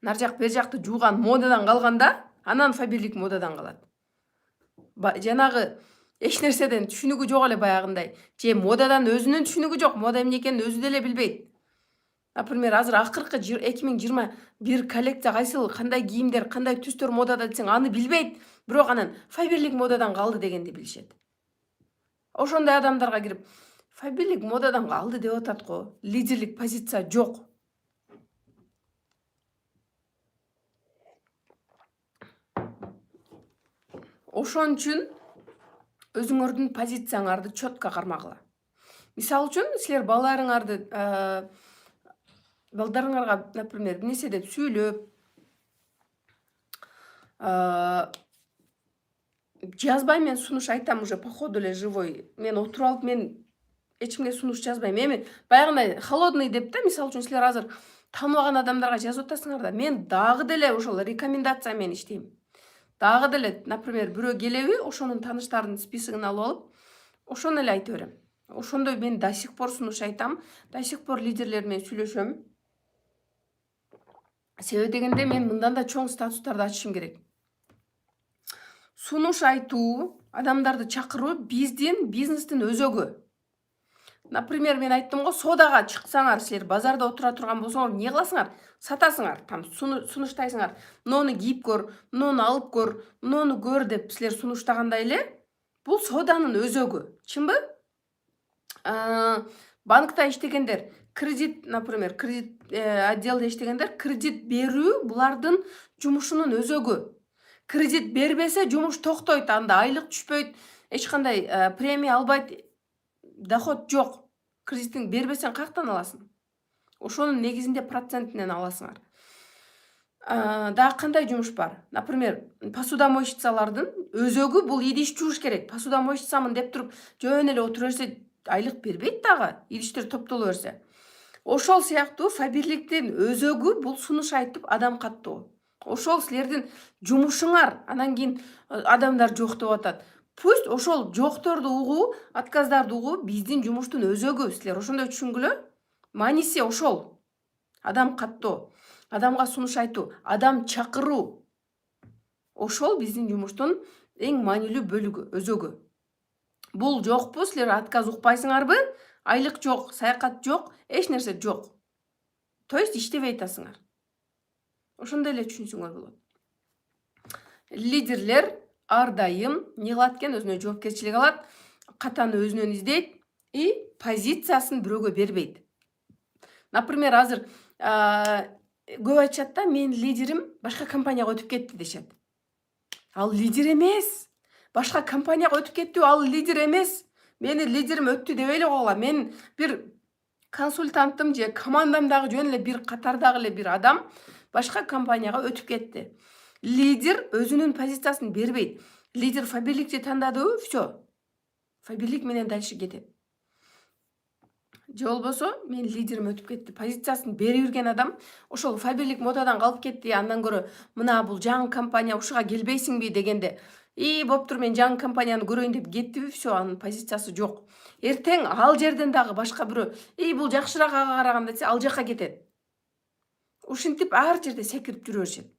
нар жак бер жакты жууган модадан калганда, анан фабирлик модадан калат. Жанагы эч нерседен түшүнүгү жок эле баягындай. Же модадан өзүнүн түшүнүгү жок, мода эмне экенин өзү деле билбейт. Например, азыр акыркы 2021 коллекция кайсыл, кандай кийимдер, кандай түстөр модада десең, аны билбейт, бирок анан фабирлик модадан калды дегенди билишет. Ошондой адамдарга кирип, фабирлик модадан калды деп атат го, лидерлик позиция жок. Ошон үчүн өзүңөрдүн позицияңарды чөткө кармагыла. Мисалы үчүн силер балдарыңарга, например, эмнесе деп сүйлөп, жазбай мен сунуш айтам уже по ходу эле живой. Мен отуруп алып, мен эч кимге сунуш жазбайм. Эми баягындай холодный деп да, мисалы үчүн силер азыр тааныбаган адамдарга жазып атасыңар да, мен дагы деле ошол рекомендация менен иштейм. Дагы деле, например, бирөө келеби, ошонун тааныштарынын списогун алып алып, ошону эле айта берем. Ошондой мен до сих пор сунуш айтам, до сих пор лидерлер менен сүйлөшөм. Себеби дегенде мен мындан да чоң статустарды ачышым керек. Сунуш айтуу, адамдарды чакыруу биздин бизнестин өзөгү. Например, мен айттым го, содага чыксаңар, силер базарда отура турган болсоңор, эмне кыласыңар? Сатасыңар, там сунуштайсыңар. Муну кийип көр, муну алып көр, муну көр деп силер сунуштагандай эле, бул соданын өзөгү. Чынбы? Банкта иштегендер, кредит, например, кредит отделде иштегендер, кредит берүү булардын жумушунун өзөгү. Кредит бербесе жумуш токтойт, анда айлык түшпөйт, эч кандай премия албайт, доход жок. Кредитин бербесең каяктан аласың? Ошонун негизинде процентинен аласыңар. Дагы кандай жумуш бар? Например, посудомойщицалардын өзөгү бул идиш жууш керек. Посудомойщицамын деп туруп, жөн эле отура берсе, айлык бербейт дагы, идиштер топтоло берсе. Ошол сыяктуу фабирликтин өзөгү бул сунуш айтып адам каттоо. Ошол силердин жумушуңар, анан кийин адамдар жок деп атат. Пусть ошол жокторду угуу, отказдарды угуу биздин жумуштун өзөгү. Силер ошондой түшүнгүлө? Мааниси ошол. Адам каттоо, адамга сунуш айтуу, адам чакыруу. Ошол биздин жумуштун эң маанилүү бөлүгү, өзөгү. Бул жокпу, силер отказ укпайсыңарбы? Айлык жок, саякат жок, эч нерсе жок. То есть иштебей атасыңар. Ошондой эле түшүнсөңөр болот. Лидерлер ар дайым не кылат экен, өзүнө жоопкерчилик алат, катаны өзүнөн издейт и позициясын бирөөгө бербейт. Например, азыр көп айтышат да, мен лидерим башка компанияга өтүп кетти дешет. Ал лидер эмес. Башка компанияга өтүп кетти, ал лидер эмес. Мени лидерим өттү дебей эле койгула. Мен бир консультантым же командамдагы жөн эле бир катардагы эле бир адам башка компанияга өтүп кетти. Лидер өзүнүн позициясын бербейт. Лидер фабирликти тандадыбы, все. Фабирлик менен дальше кетет. Же болбосо мен лидерим өтүп кетти. Позициясын бере берген адам ошол фабирлик модадан калып кетти. Андан көрө мына бул жаңы компания ушуга келбейсиңби дегенде болуптур мен жаңы компанияны көрөйүн деп кеттиби, все, анын позициясы жок. Эртең ал жерден дагы башка бирөө бул жакшыраак ага караганда десе ал жакка кетет. Ушинтип ар жерде секирип жүрө беришет.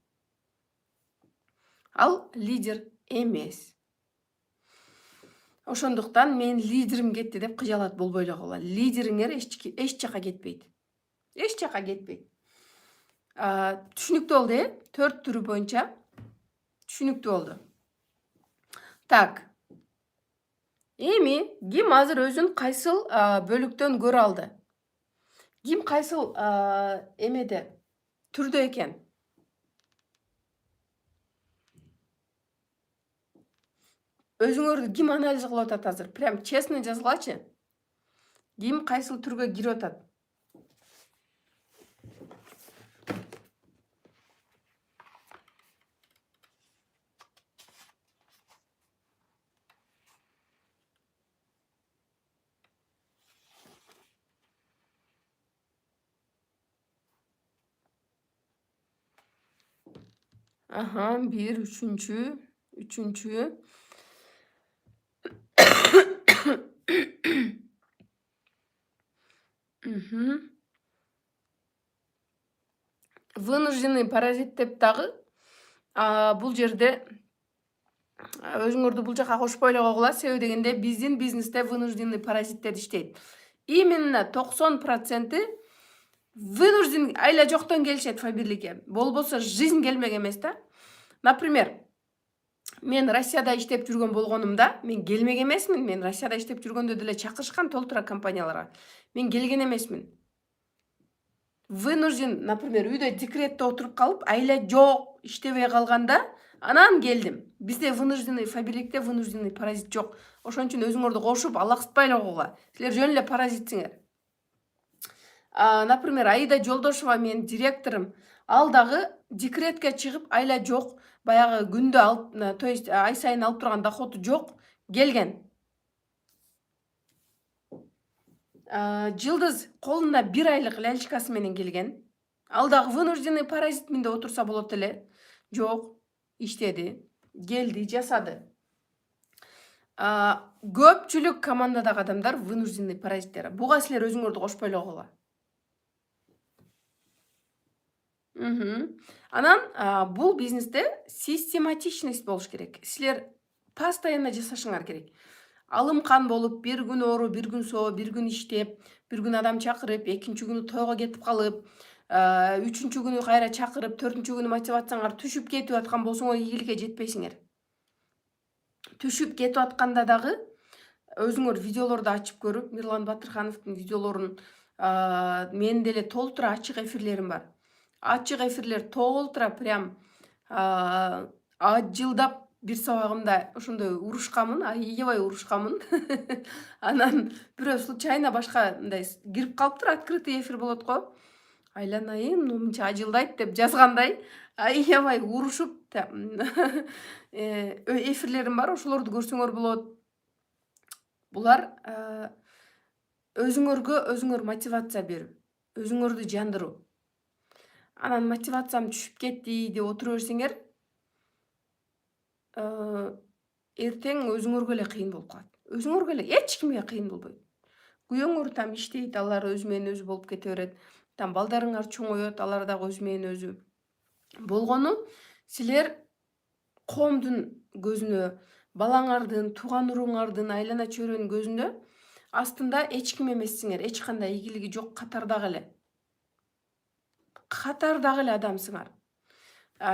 Ал лидер эмес. Ошондуктан мен лидерим кетти деп кыжалат болбой эле койгула. Лидериңер эч жакка кетпейт. Эч жакка кетпейт. Түшүнүктүү болду, 4 түрү боюнча түшүнүктүү болду. Так. Эми ким азыр өзүн кайсыл бөлүктөн көрө алды? Ким кайсыл эмеде түрдө экен? Өзүңөрдү ким анализ кылып атат азыр? Прям честно жазгылачы. Ким кайсыл түргө кирип атат? Бир, үчүнчү. Вынужденный паразит деп дагы бул жерде өзүңөрдү бул жака кошпой эле койгула. Себеби дегенде биздин бизнесте вынужденный паразиттер иштейт. Именно 90% вынужден айла жоктон келишет фабирликке. Болбосо жизнь келмек эмес да. Например, мен Россияда иштеп жүргөн болгонумда, мен келмек эмесмин. Мен Россияда иштеп жүргөндө деле чакырышкан толтура компанияларга. Мен келген эмесмин. Вынужден, например, үйдө декретте отуруп калып, айла жок, иштебей калганда, анан келдим. Бизде вынужденный фабирликте вынужденный паразит жок. Ошон үчүн өзүңөрдү кошуп алаксытпай эле койгула. Силер жөн эле паразитсиңер. Например, Аида Жолдошева менин директорум, ал дагы декретке чыгып, айла жок, баягы күндө алып, то есть ай сайын алып турган доходу жок, келген. Жылдыз колунда 1 айлык ляльчкасы менен келген. Ал дагы вынужденный паразит менде отурса болот эле. Жок, иштеди, келди, жасады. Көпчүлүк командадагы адамдар вынужденный паразиттер. Буга силер өзүңөрдү кошпой эле койгула. Анан бул бизнесте систематичность болуш керек. Силер постоянно жасашыңар керек. Алымкан болуп, бир күн оору, бир күн соо, бир күн иштеп, бир күн адам чакырып, экинчи күнү тойго кетип калып, үчүнчү күнү кайра чакырып, төртүнчү күнү мотивацияңар түшүп кетип аткан болсоңор ийгиликке жетпейсиңер. Түшүп кетип атканда дагы өзүңөр видеолорду ачып көрүп, Мирлан Батырхановдун видеолорун, менин деле толтура ачык эфирлерим бар. Ачык эфирлер толтура прям жылдап бир сабагымда ошондой урушканмын, аябай урушканмын. Анан бирөө случайно башка мындай кирип калыптыр, открытый эфир болот го. Айланайын, мынча ажылдайт деп жазгандай, аябай урушуп эфирлерим бар, ошолорду көрсөңөр болот. Булар өзүңөр мотивация берип, өзүңөрдү жандыруу. Анан мотивациям түшүп кетти деп отура берсеңер, эртең өзүңөргө эле кыйын болуп калат. Өзүңөргө эле, эч кимге кыйын болбойт. Күйөөңөр там иштейт, алар өзү менен өзү болуп кете берет. Там балдарыңар чоңойот, алар дагы өзү менен өзү. Болгону силер коомдун көзүнө, балаңардын, тууган уруңардын, айлана чөйрөнүн көзүндө астында эч ким эмессиңер, эч кандай ийгилиги жок катардагы эле адамсыңар.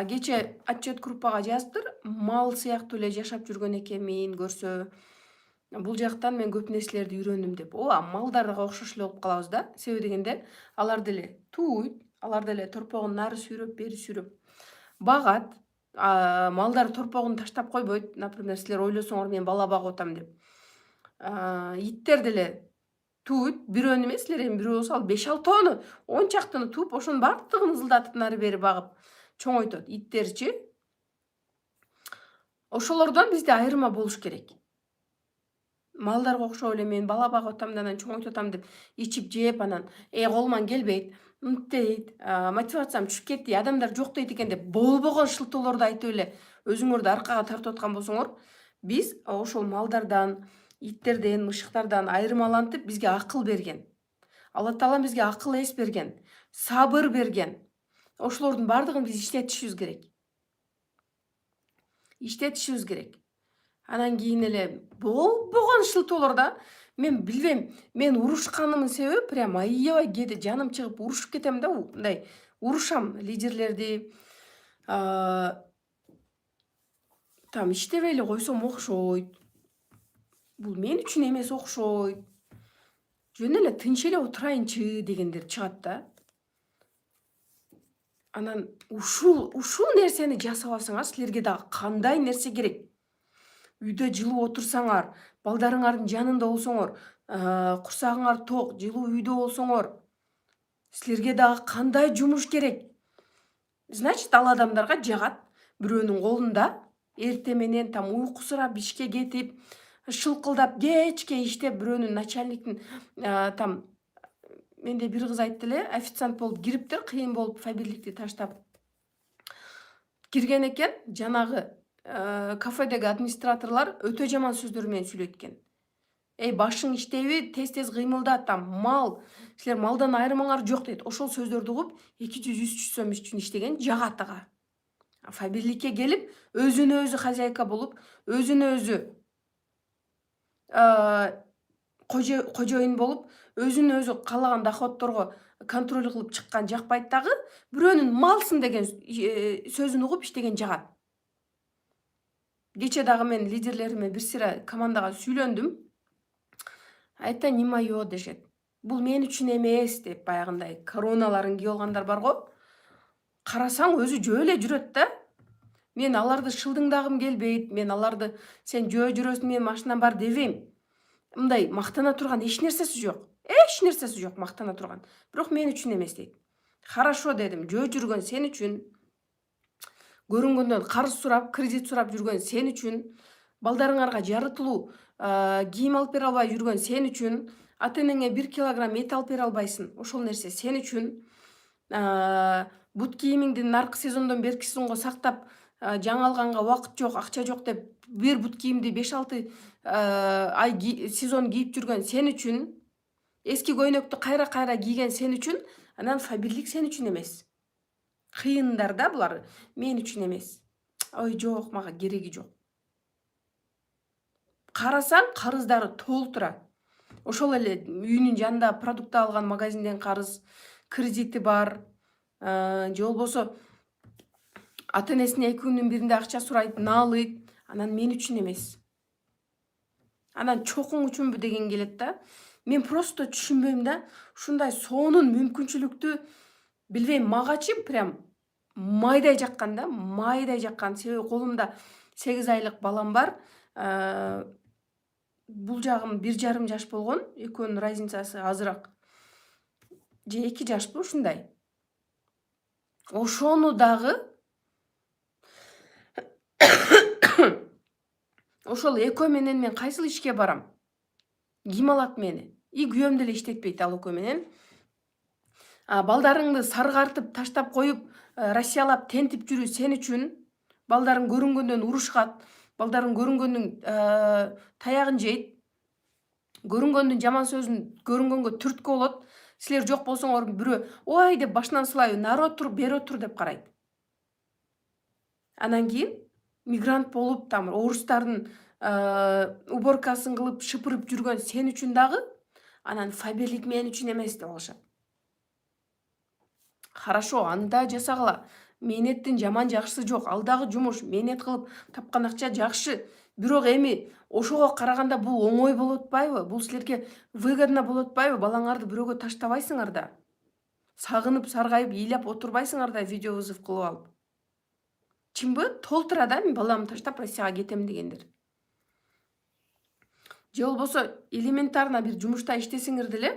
Кече отчет группага жазыптыр, мал сыяктуу эле жашап жүргөн экенмин көрсө. Бул жактан мен көп нерселерди үйрөндүм деп. Ооба, малдарга окшош эле болуп калабыз да. Себеби дегенде алар деле тууйт, алар деле торпогун нары сүйрөп, бери сүйрөп багат. Малдар торпогун таштап койбойт. Например, силер ойлосоңор мен бала багып атам деп. Иттер деле тууйт, бирөөнү эмес, силер эми бирөө болсо ал 5-6 10 чактыны тууп, ошонун баардыгын ызылдатып нары бери багып чоңойтот. Иттерчи. Ошолордон бизде айырма болуш керек. Малдарга окшоп эле мен бала багып атам да анан чоңойтуп атам деп ичип жеп, анан колуман келбейт, мынтейт, мотивациям түшүп кетти, адамдар жок дейт экен деп болбогон шылтоолорду айтып эле өзүңөрдү аркага тартып аткан болсоңор, биз ошол малдардан, иттерден, мышыктардан айырмалантып бизге акыл берген. Алла Таалам бизге акыл эс берген, сабыр берген. Ошолордун баардыгын биз иштетишибиз керек. Иштетишибиз керек. Анан кийин эле болбогон шылтоолорда мен билбейм, мен урушканымдын себеби прям аябай кээде жаным чыгып урушуп кетем да, мындай урушам лидерлерди. Там иштебей эле койсом окшойт. Бул мен үчүн эмес окшойт. Жөн эле тынч эле отурайынчы дегендер чыгат да. Анан ушул нерсени жасап алсаңар, силерге дагы кандай нерсе керек? Үйдө жылуу отурсаңар, балдарыңардын жанында болсоңор, курсагыңар ток, жылуу үйдө болсоңор, силерге дагы кандай жумуш керек? Значит, ал адамдарга жагат. Бирөөнүн колунда эрте менен там уйкусурап ишке кетип, шылкылдап кечке иштеп, бирөөнүн начальниктин там менде бир кыз айтты эле, официант болуп кириптир, кыйын болуп фабирликти таштап кирген экен. Жанагы кафедеги администраторлор өтө жаман сөздөр менен сүйлөйт экен. Башың иштейби, тез кыймылда, там мал, силер малдан айырмаңар жок дейт. Ошол сөздөрдү угуп 200-300 сом үчүн иштеген жагат ага. Фабирликке келип, өзүнө өзү хозяйка болуп, өзүнө өзү кожоюн болуп, өзүнө өзү каалаган доходторго контроль кылып чыккан жакпайт дагы, бирөөнүн малсың деген сөзүн угуп иштеген жагат. Кече дагы мен лидерлериме бир сыйра командага сүйлөндүм. Айта не моё дешет. Бул мен үчүн эмес деп, баягындай короналарын кийип алгандар бар го. Карасаң өзү жөө эле жүрөт да. Мен аларды шылдыңдагым келбейт, мен аларды сен жөө жүрөсүң, мен машинам бар дебейм. Мындай мактана турган эч нерсеси жок. Эч нерсеси жок мактана турган. Бирок мен үчүн эмес дейт. Хорошо дедим, жөө жүргөн сен үчүн. Көрүнгөндөн карыз сурап, кредит сурап жүргөн сен үчүн, балдарыңарга жарытылуу кийим алып бере албай жүргөн сен үчүн, ата-энеңе 1 килограмм эт алып бере албайсың, ошол нерсе сен үчүн. Бут кийимиңди наркы сезондон берки сезонго сактап, жаңы алганга убакыт жок, акча жок деп, бир бут кийимди 5-6 ай сезон кийип жүргөн сен үчүн, эски көйнөктү кайра кийген сен үчүн, анан фабирлик сен үчүн эмес. Кыйындар да булар, мен үчүн эмес. Ой жок, мага кереги жок. Карасаң, карыздары толтура. Ошол эле үйүнүн жанында продукт алган магазинден карыз, кредити бар, же болбосо ата-энесине 2 күндүн биринде акча сурайт, наалыйт, анан мен үчүн эмес. Анан чокуң үчүнбү деген келет да. Мен просто түшүнбөйм да, ушундай сонун мүмкүнчүлүктү билбейм, магачы прям майдай жаккан да, майдай жаккан. Себеби колумда 8 айлык балам бар. Бул жагым 1,5 жаш болгон, экөөнүн разницасы азыраак. Же 2 жашпы ушундай. Ошону дагы ошол экөө менен мен кайсыл ишке барам? Ким алат мени? Күйөөм деле иштетпейт ал экөө менен. Балдарыңды саргартып, таштап коюп, Россиялап тентип жүрүү сен үчүн. Балдарың көрүнгөндөн урушкат, балдарың көрүнгөндүн таягын жейт. Көрүнгөндүн жаман сөзүн көрүнгөнгө түрткү болот. Силер жок болсоңор бирөө ой деп башынан сылай, нары отур, бери отур деп карайт. Анан кийин мигрант болуп, там орустардын уборкасын кылып, шыпырып жүргөн сен үчүн дагы, анан фабирлик мен үчүн эмес деп алышат. Хорошо, аны да жасагыла. Мээнеттин жаман жакшысы жок. Ал дагы жумуш, мээнет кылып тапкан акча жакшы. Бирок эми ошого караганда бул оңой болуп атпайбы? Бул силерге выгодно болуп атпайбы? Балаңарды бирөөгө таштабайсыңар да. Сагынып, саргайып, ыйлап отурбайсыңар да видео вызов кылып алып. Чынбы? Толтура да, мен баламды таштап Россияга кетем дегендер. же болбосо элементарно бир жумушта иштесеңер деле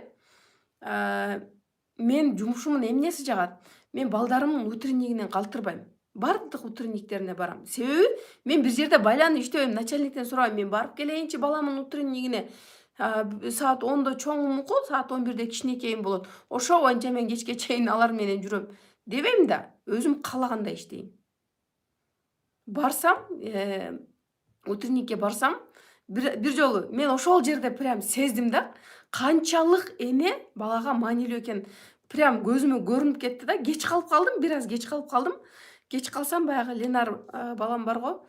мен жумушумдун эмнеси жагат? Мен балдарымдын утреннигинен калтырбайм. Бардык утренниктерине барам. Себеби мен бир жерде байланып иштебейм, начальниктен сурабайм. Мен барып келейинчи баламдын утреннигине. Саат 10до чоңум уку, саат 11де кичинекейим болот. Ошо боюнча мен кечке чейин алар менен жүрөм дебейм да, өзүм каалагандай иштейм. Барсам, утренникке барсам, бир жолу мен ошол жерде прям сездим да, канчалык эме балага маанилүү экен. Прям көзүмө көрүнүп кетти да. Кеч калып калдым, бир аз кеч калып калдым. Кеч калсам баягы Ленар балам барго,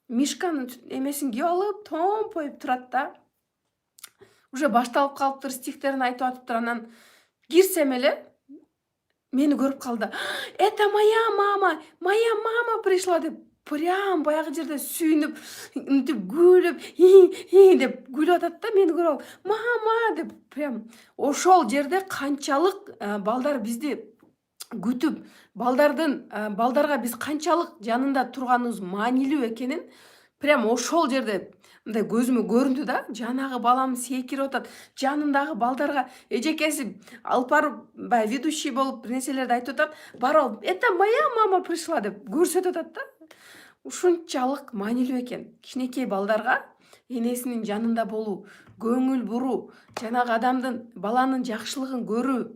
Мишканын эмесин кийип алып, томпоюп турат да. Уже башталып калыптыр, стихтерин айтып атыптыр. Анан кирсем эле мени көрүп калды. Это моя мама пришла деп прям баягы жерде сүйүнүп, мынтип күлүп, деп күлүп атат да, мени көрүп алып, мама деп прям ошол жерде канчалык балдар бизди күтүп, балдарга биз канчалык жанында турганыбыз маанилүү экенин прям ошол жерде мындай көзүмө көрүндү да. Жанагы балам секирип атат, жанындагы балдарга эжекеси алып барып баягы ведущий болуп бир нерселерди айтып атат. Барып, это моя мама пришла деп көрсөтүп атат да. Ушунчалык маанилүү экен. Кичинекей балдарга энесинин жанында болуу, көңүл буруу, жанагы адамдын, баланын жакшылыгын көрүү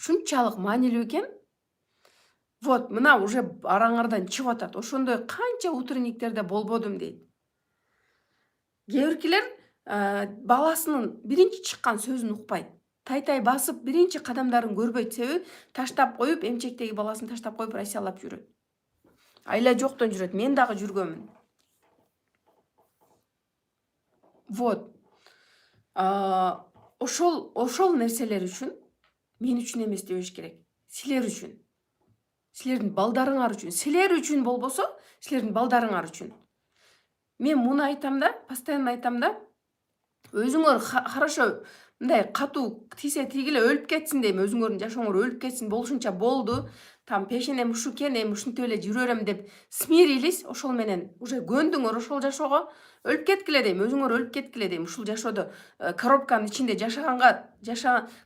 ушунчалык маанилүү экен. Вот, мына уже араңардан чыгып атат. Ошондой канча утренниктерде болбодум дейт. Кээ биркилер баласынын биринчи чыккан сөзүн укпайт. Тай басып биринчи кадамдарын көрбөйт. Себеби таштап коюп, эмчектеги баласын таштап коюп Россиялап жүрөт. Айла жоктон жүрөт. Мен дагы жүргөмүн. Вот. Ошол нерселер үчүн мен үчүн эмес дебеш керек. Силер үчүн. Силердин балдарыңар үчүн. Силер үчүн болбосо, силердин балдарыңар үчүн. Мен муну айтам да, постоянно айтам да. Өзүңөр хорошо мындай катуу тийсе тийгиле өлүп кетсин дейм. Өзүңөрдүн жашооңор өлүп кетсин, болушунча болду. Там пешенем ушу экен, эми ушинтип эле жүрө берем деп смирились. Ошол менен уже көндүңөр ошол жашоого. Өлүп кеткиле дейм, өзүңөр өлүп кеткиле дейм. Ушул жашоодо коробканын ичинде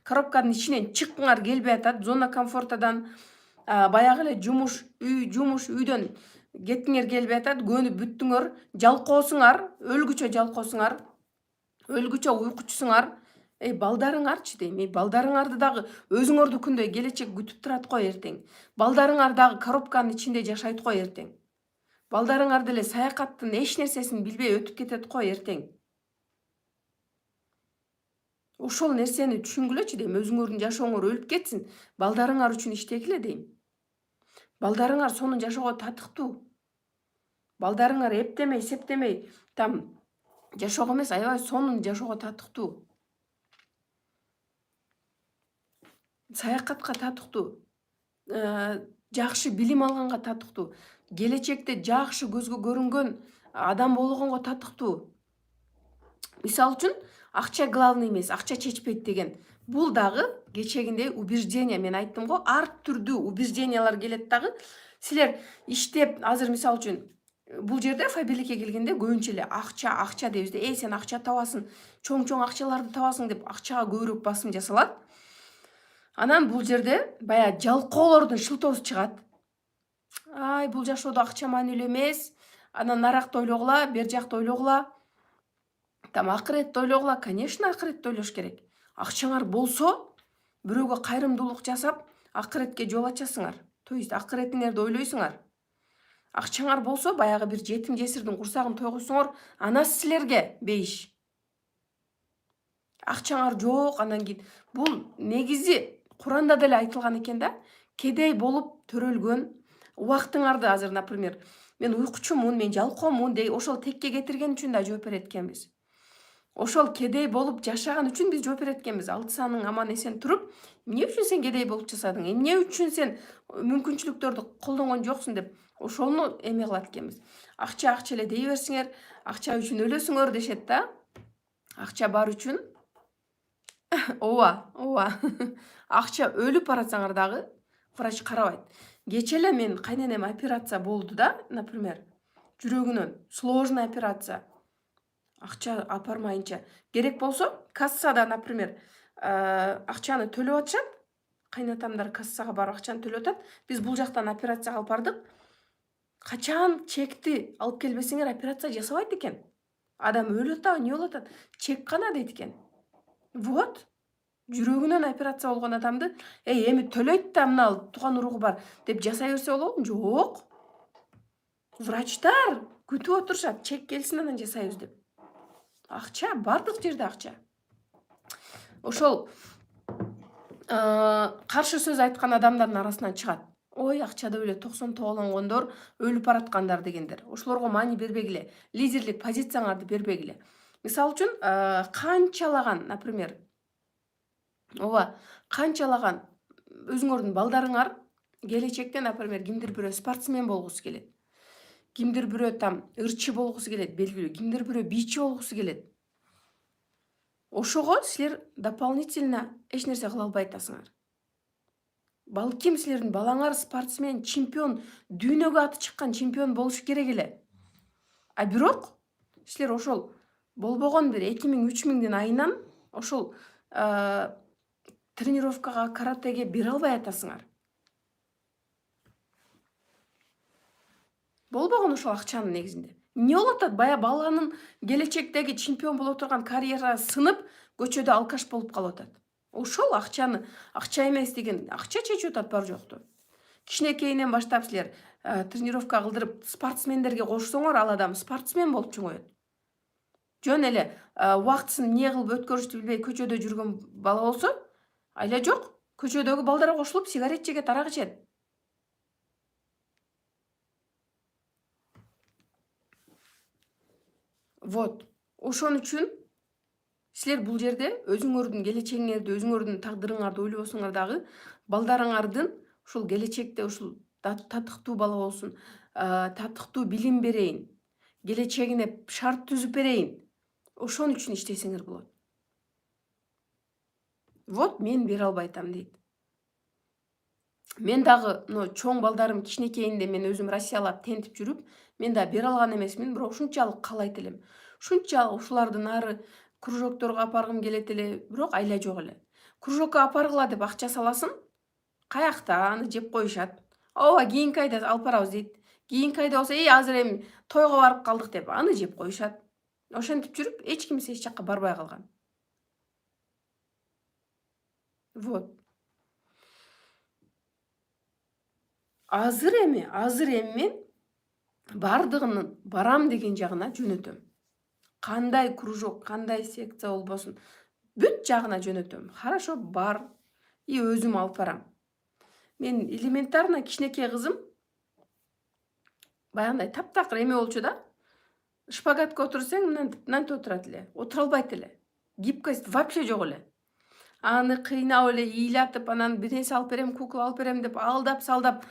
коробканын ичинен чыккыңар келбей атат. Зона комфортадан баягы эле жумуш, үйдөн кеткиңер келбей атат. Көнүп бүттүңөр, жалкоосуңар, өлгүчө жалкоосуңар, өлгүчө уйкучусуңар. Балдарыңарчы дейм. Балдарыңарды дагы өзүңөрдүкүндөй келечек күтүп турат го эртең. Балдарыңар дагы коробканын ичинде жашайт го эртең. Балдарыңар деле саякаттын эч нерсесин билбей өтүп кетет го эртең. Ошол нерсени түшүнгүлөчү дейм. Өзүңөрдүн жашооңор өлүп кетсин, балдарыңар үчүн иштегиле дейм. Балдарыңар сонун жашоого татыктуу. Балдарыңар эптемей, септемей, там жашоого эмес, аябай сонун жашоого татыктуу. Саякатка татыктуу, жакшы билим алганга татыктуу, келечекте жакшы көзгө көрүнгөн адам болгонго татыктуу. Мисалы үчүн, акча главный эмес, акча чечпейт деген. Бул дагы кечегиндей убеждение, мен айттым го, ар түрдүү убеждениялар келет дагы. Силер иштеп, азыр мисалы үчүн, бул жерде фабиликке келгенде көбүнчө эле акча дейбиз да. Сен акча табасың, чоң акчаларды табасың деп акчага көбүрөөк басым жасалат. Анан бул жерде баягы жалкоолордун шылтоосу чыгат. Бул жашоодо акча маанилүү эмес. Анан наракты ойлогула, бер жакты ойлогула. Там акыретти ойлогула. Конечно, акыретти ойлош керек. Акчаңар болсо, бирөөгө кайрымдуулук жасап, акыретке жол ачасыңар. То есть акыретиңерди ойлойсуңар. Акчаңар болсо, баягы бир жетим жесирдин курсагын тойгойсуңар, анасы силерге бейиш. Акчаңар жок, анан кийин бул негизи Куранда деле айтылган экен да. Кедей болуп төрөлгөн убактыңарды, азыр, например, мен уйкучумун, мен жалкоомун дей, ошол текке кетирген үчүн да жооп берет экенбиз. Ошол кедей болуп жашаган үчүн биз жооп берет экенбиз. 6 саның аман эсен туруп, эмне үчүн сен кедей болуп жашадың? Эмне үчүн сен мүмкүнчүлүктөрдү колдонгон жоксуң деп ошону эме кылат экенбиз. Акча эле дей берсиңер, акча үчүн өлөсүңөр дешет да. Акча бар үчүн ооба. Акча өлүп баратсаңар дагы врач карабайт. Кече эле мен кайненем операция болду да, например, жүрөгүнөн, сложный операция. Акча апармайынча. Керек болсо кассада, например, акчаны төлөп атышат. Кайнатамдар кассага барып акчаны төлөп атат. Биз бул жактан операцияга алып бардык. Качан чекти алып келбесеңер операция жасабайт экен. Адам өлүп атабы, эмне болуп атат? Чек гана дейт экен. Вот. Жүрөгүнөн операция болгон адамды, эми төлөйт да мына тууган уругу бар деп жасай берсе болобу? Жок. Врачтар күтүп отурушат, чек келсин анан жасайбыз деп. Акча, бардык жерде акча. Ошол каршы сөз айткан адамдардын арасынан чыгат. Ой, акчада эле 90 тоолонгондор, өлүп бараткандар дегендер. Ошолорго маани бербегиле. Лидерлик позицияңарды бербегиле. Мисалы үчүн, канчалаган, например, канчалаган өзүңөрдүн балдарыңар келечекте, например, кимдир бирөө спортсмен болгусу келет. Кимдир бирөө там ырчы болгусу келет, белгилүү. Кимдир бирөө бийчи болгусу келет. Ошого силер дополнительно эч нерсе кыла албай атасыңар. Балким силердин балаңар спортсмен, чемпион, дүйнөгө аты чыккан чемпион болушу керек эле. А бирок силер ошол болбогон бир 2000-3000 айынан ошол тренировкага, каратеге бере албай атасыңар. Болбогон ошол акчанын негизинде. Эмне болуп атат? Бая баланын келечектеги чемпион боло турган карьерасы сынып, көчөдө алкаш болуп калып атат. Ошол акчаны, акча эмес деген, акча чечип атат бар жокту. Кичинекейинен баштап силер тренировка кылдырып спортсмендерге кошсоңор, ал адам спортсмен болуп чоңоет. Жөн эле убактысын эмне кылып өткөрүштү билбей көчөдө жүргөн бала болсо, айла жок, көчөдөгү балдарга кошулуп сигарет чегет, арак ичет. Вот. Ошон үчүн силер бул жерде өзүңөрдүн келечегиңерди, өзүңөрдүн тагдырыңарды ойлобосоңор дагы, балдарыңардын ушул келечекте ушул татыктуу бала болсун, татыктуу билим берейин, келечегине шарт түзүп берейин. Ошон үчүн иштесеңер болот. Вот мен бере албай атам дейт. Мен дагы чоң балдарым кичинекейинде мен өзүм Россиялап тентип жүрүп, мен да бере алган эмесмин, бирок ушунчалык каалайт элем. Ушунчалык ушулардын ары кружокторго апаргым келет эле, бирок айла жок эле. Кружокко апаргыла деп акча саласын, каякта аны жеп коюшат. Ооба, кийинки айда алып барабыз дейт. Кийинки айда болсо, азыр эми тойго барып калдык деп аны жеп коюшат. Ошентип жүрүп, эч кимсе эч жакка барбай калган. Вот. Азыр эми мен бардыгынын барам деген жагына жөнөтөм. Кандай кружок, кандай секция болбосун, бүт жагына жөнөтөм. Хорошо, бар. И өзүм алып барам. Мен элементарно кичинекей кызым баягындай таптакыр эме болчу да. Шпагатка отурсаң, мынтип отурат эле. Отура албайт эле. Гибкость вообще жок эле. Аны кыйнап эле ыйлатып, анан бир нерсе алып берем, кукла алып берем деп алдап салдап,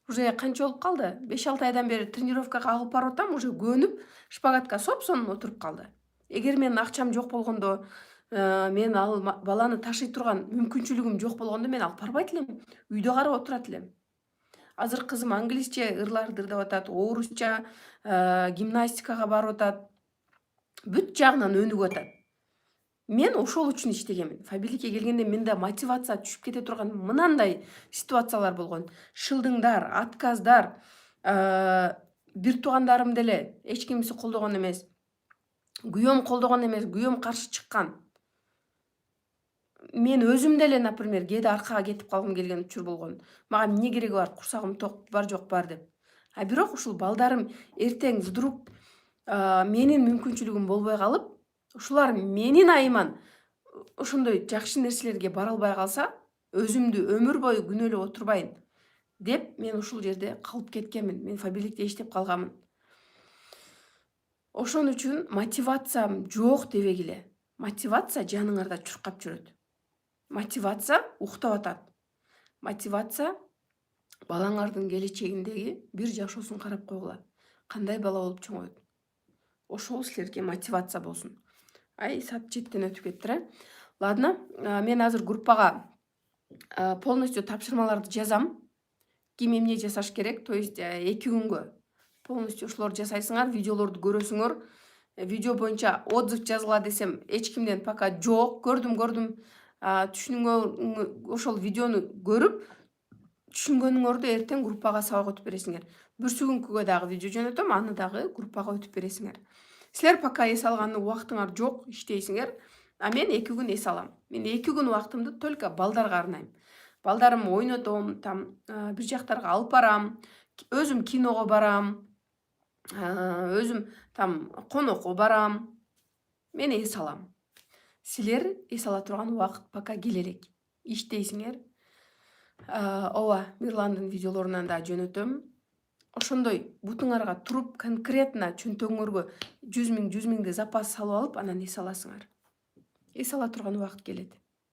уже канча болуп калды? 5-6 айдан бери тренировкага алып барып атам, уже көнүп, шпагатка соп-сонун отуруп калды. Эгер менин акчам жок болгондо, мен ал баланы ташый турган мүмкүнчүлүгүм жок болгондо мен алып барбайт элем. Үйдө карап отурат элем. Азыр кызым англисче ырларды ырдап атат, орусча, гимнастикага барып атат. Бүт жагынан өнүгүп атат. Мен ошол үчүн иштегенмин. Фабиликке келгенде менде мотивация түшүп кете турган мынандай ситуациялар болгон. Шылдыңдар, отказдар, бир туугандарым деле эч кимси колдогон эмес. Күйөөм колдогон эмес, күйөөм каршы чыккан. Мен өзүм деле, например, кээде аркага кетип калгым келген учур болгон. Мага эмне кереги бар, курсагым ток бар жок бар деп. А бирок ушул балдарым эртең вдруг менин мүмкүнчүлүгүм болбой калып, ушулар менин айыман ошондой жакшы нерселерге бара албай калса, өзүмдү өмүр бою күнөөлөп отурбайын деп мен ушул жерде калып кеткенмин. Мен фабиликте иштеп калганмын. Ошон үчүн мотивациям жок дебегиле. Мотивация жаныңарда чуркап жүрөт. Мотивация уктап атат. Мотивация балаңардын келечегиндеги бир жашоосун карап койгула. Кандай бала болуп чоңойт. Ошол силерге мотивация болсун. Ай, саат 7-тен өтүп кетти. Ладно, мен азыр группага полностью тапшырмаларды жазам. Ким эмне жасаш керек, то есть 2 күнгө полностью ошолорду жасайсыңар, видеолорду көрөсүңөр. видео боюнча отзыв жазгыла десем эч кимден пока жок. Көрдүм. Түшүнүңөр ошол видеону көрүп түшүнгөнүңөрдү эртең группага сабак өтүп бересиңер. Бүрсүгүнкүгө дагы видео жөнөтөм, аны дагы группага өтүп бересиңер. Силер пока эс алган убактыңар жок, иштейсиңер. А мен 2 күн эс алам. Мен 2 күн убактымды только балдарга арнайм. Балдарымды ойнотом, бир жактарга алып барам, өзүм киного барам, өзүм конокко барам. Мен эс алам. Силер эс ала турган убакыт пока келе элек. Иштейсиңер. Ооба, Мирландын видеолорунан да жөнөтөм. Ошондой бутуңарга туруп конкретно чөнтөгүңөргө 100 миңди запас салып алып, анан эс аласыңар. Эс ала турган убакыт келет.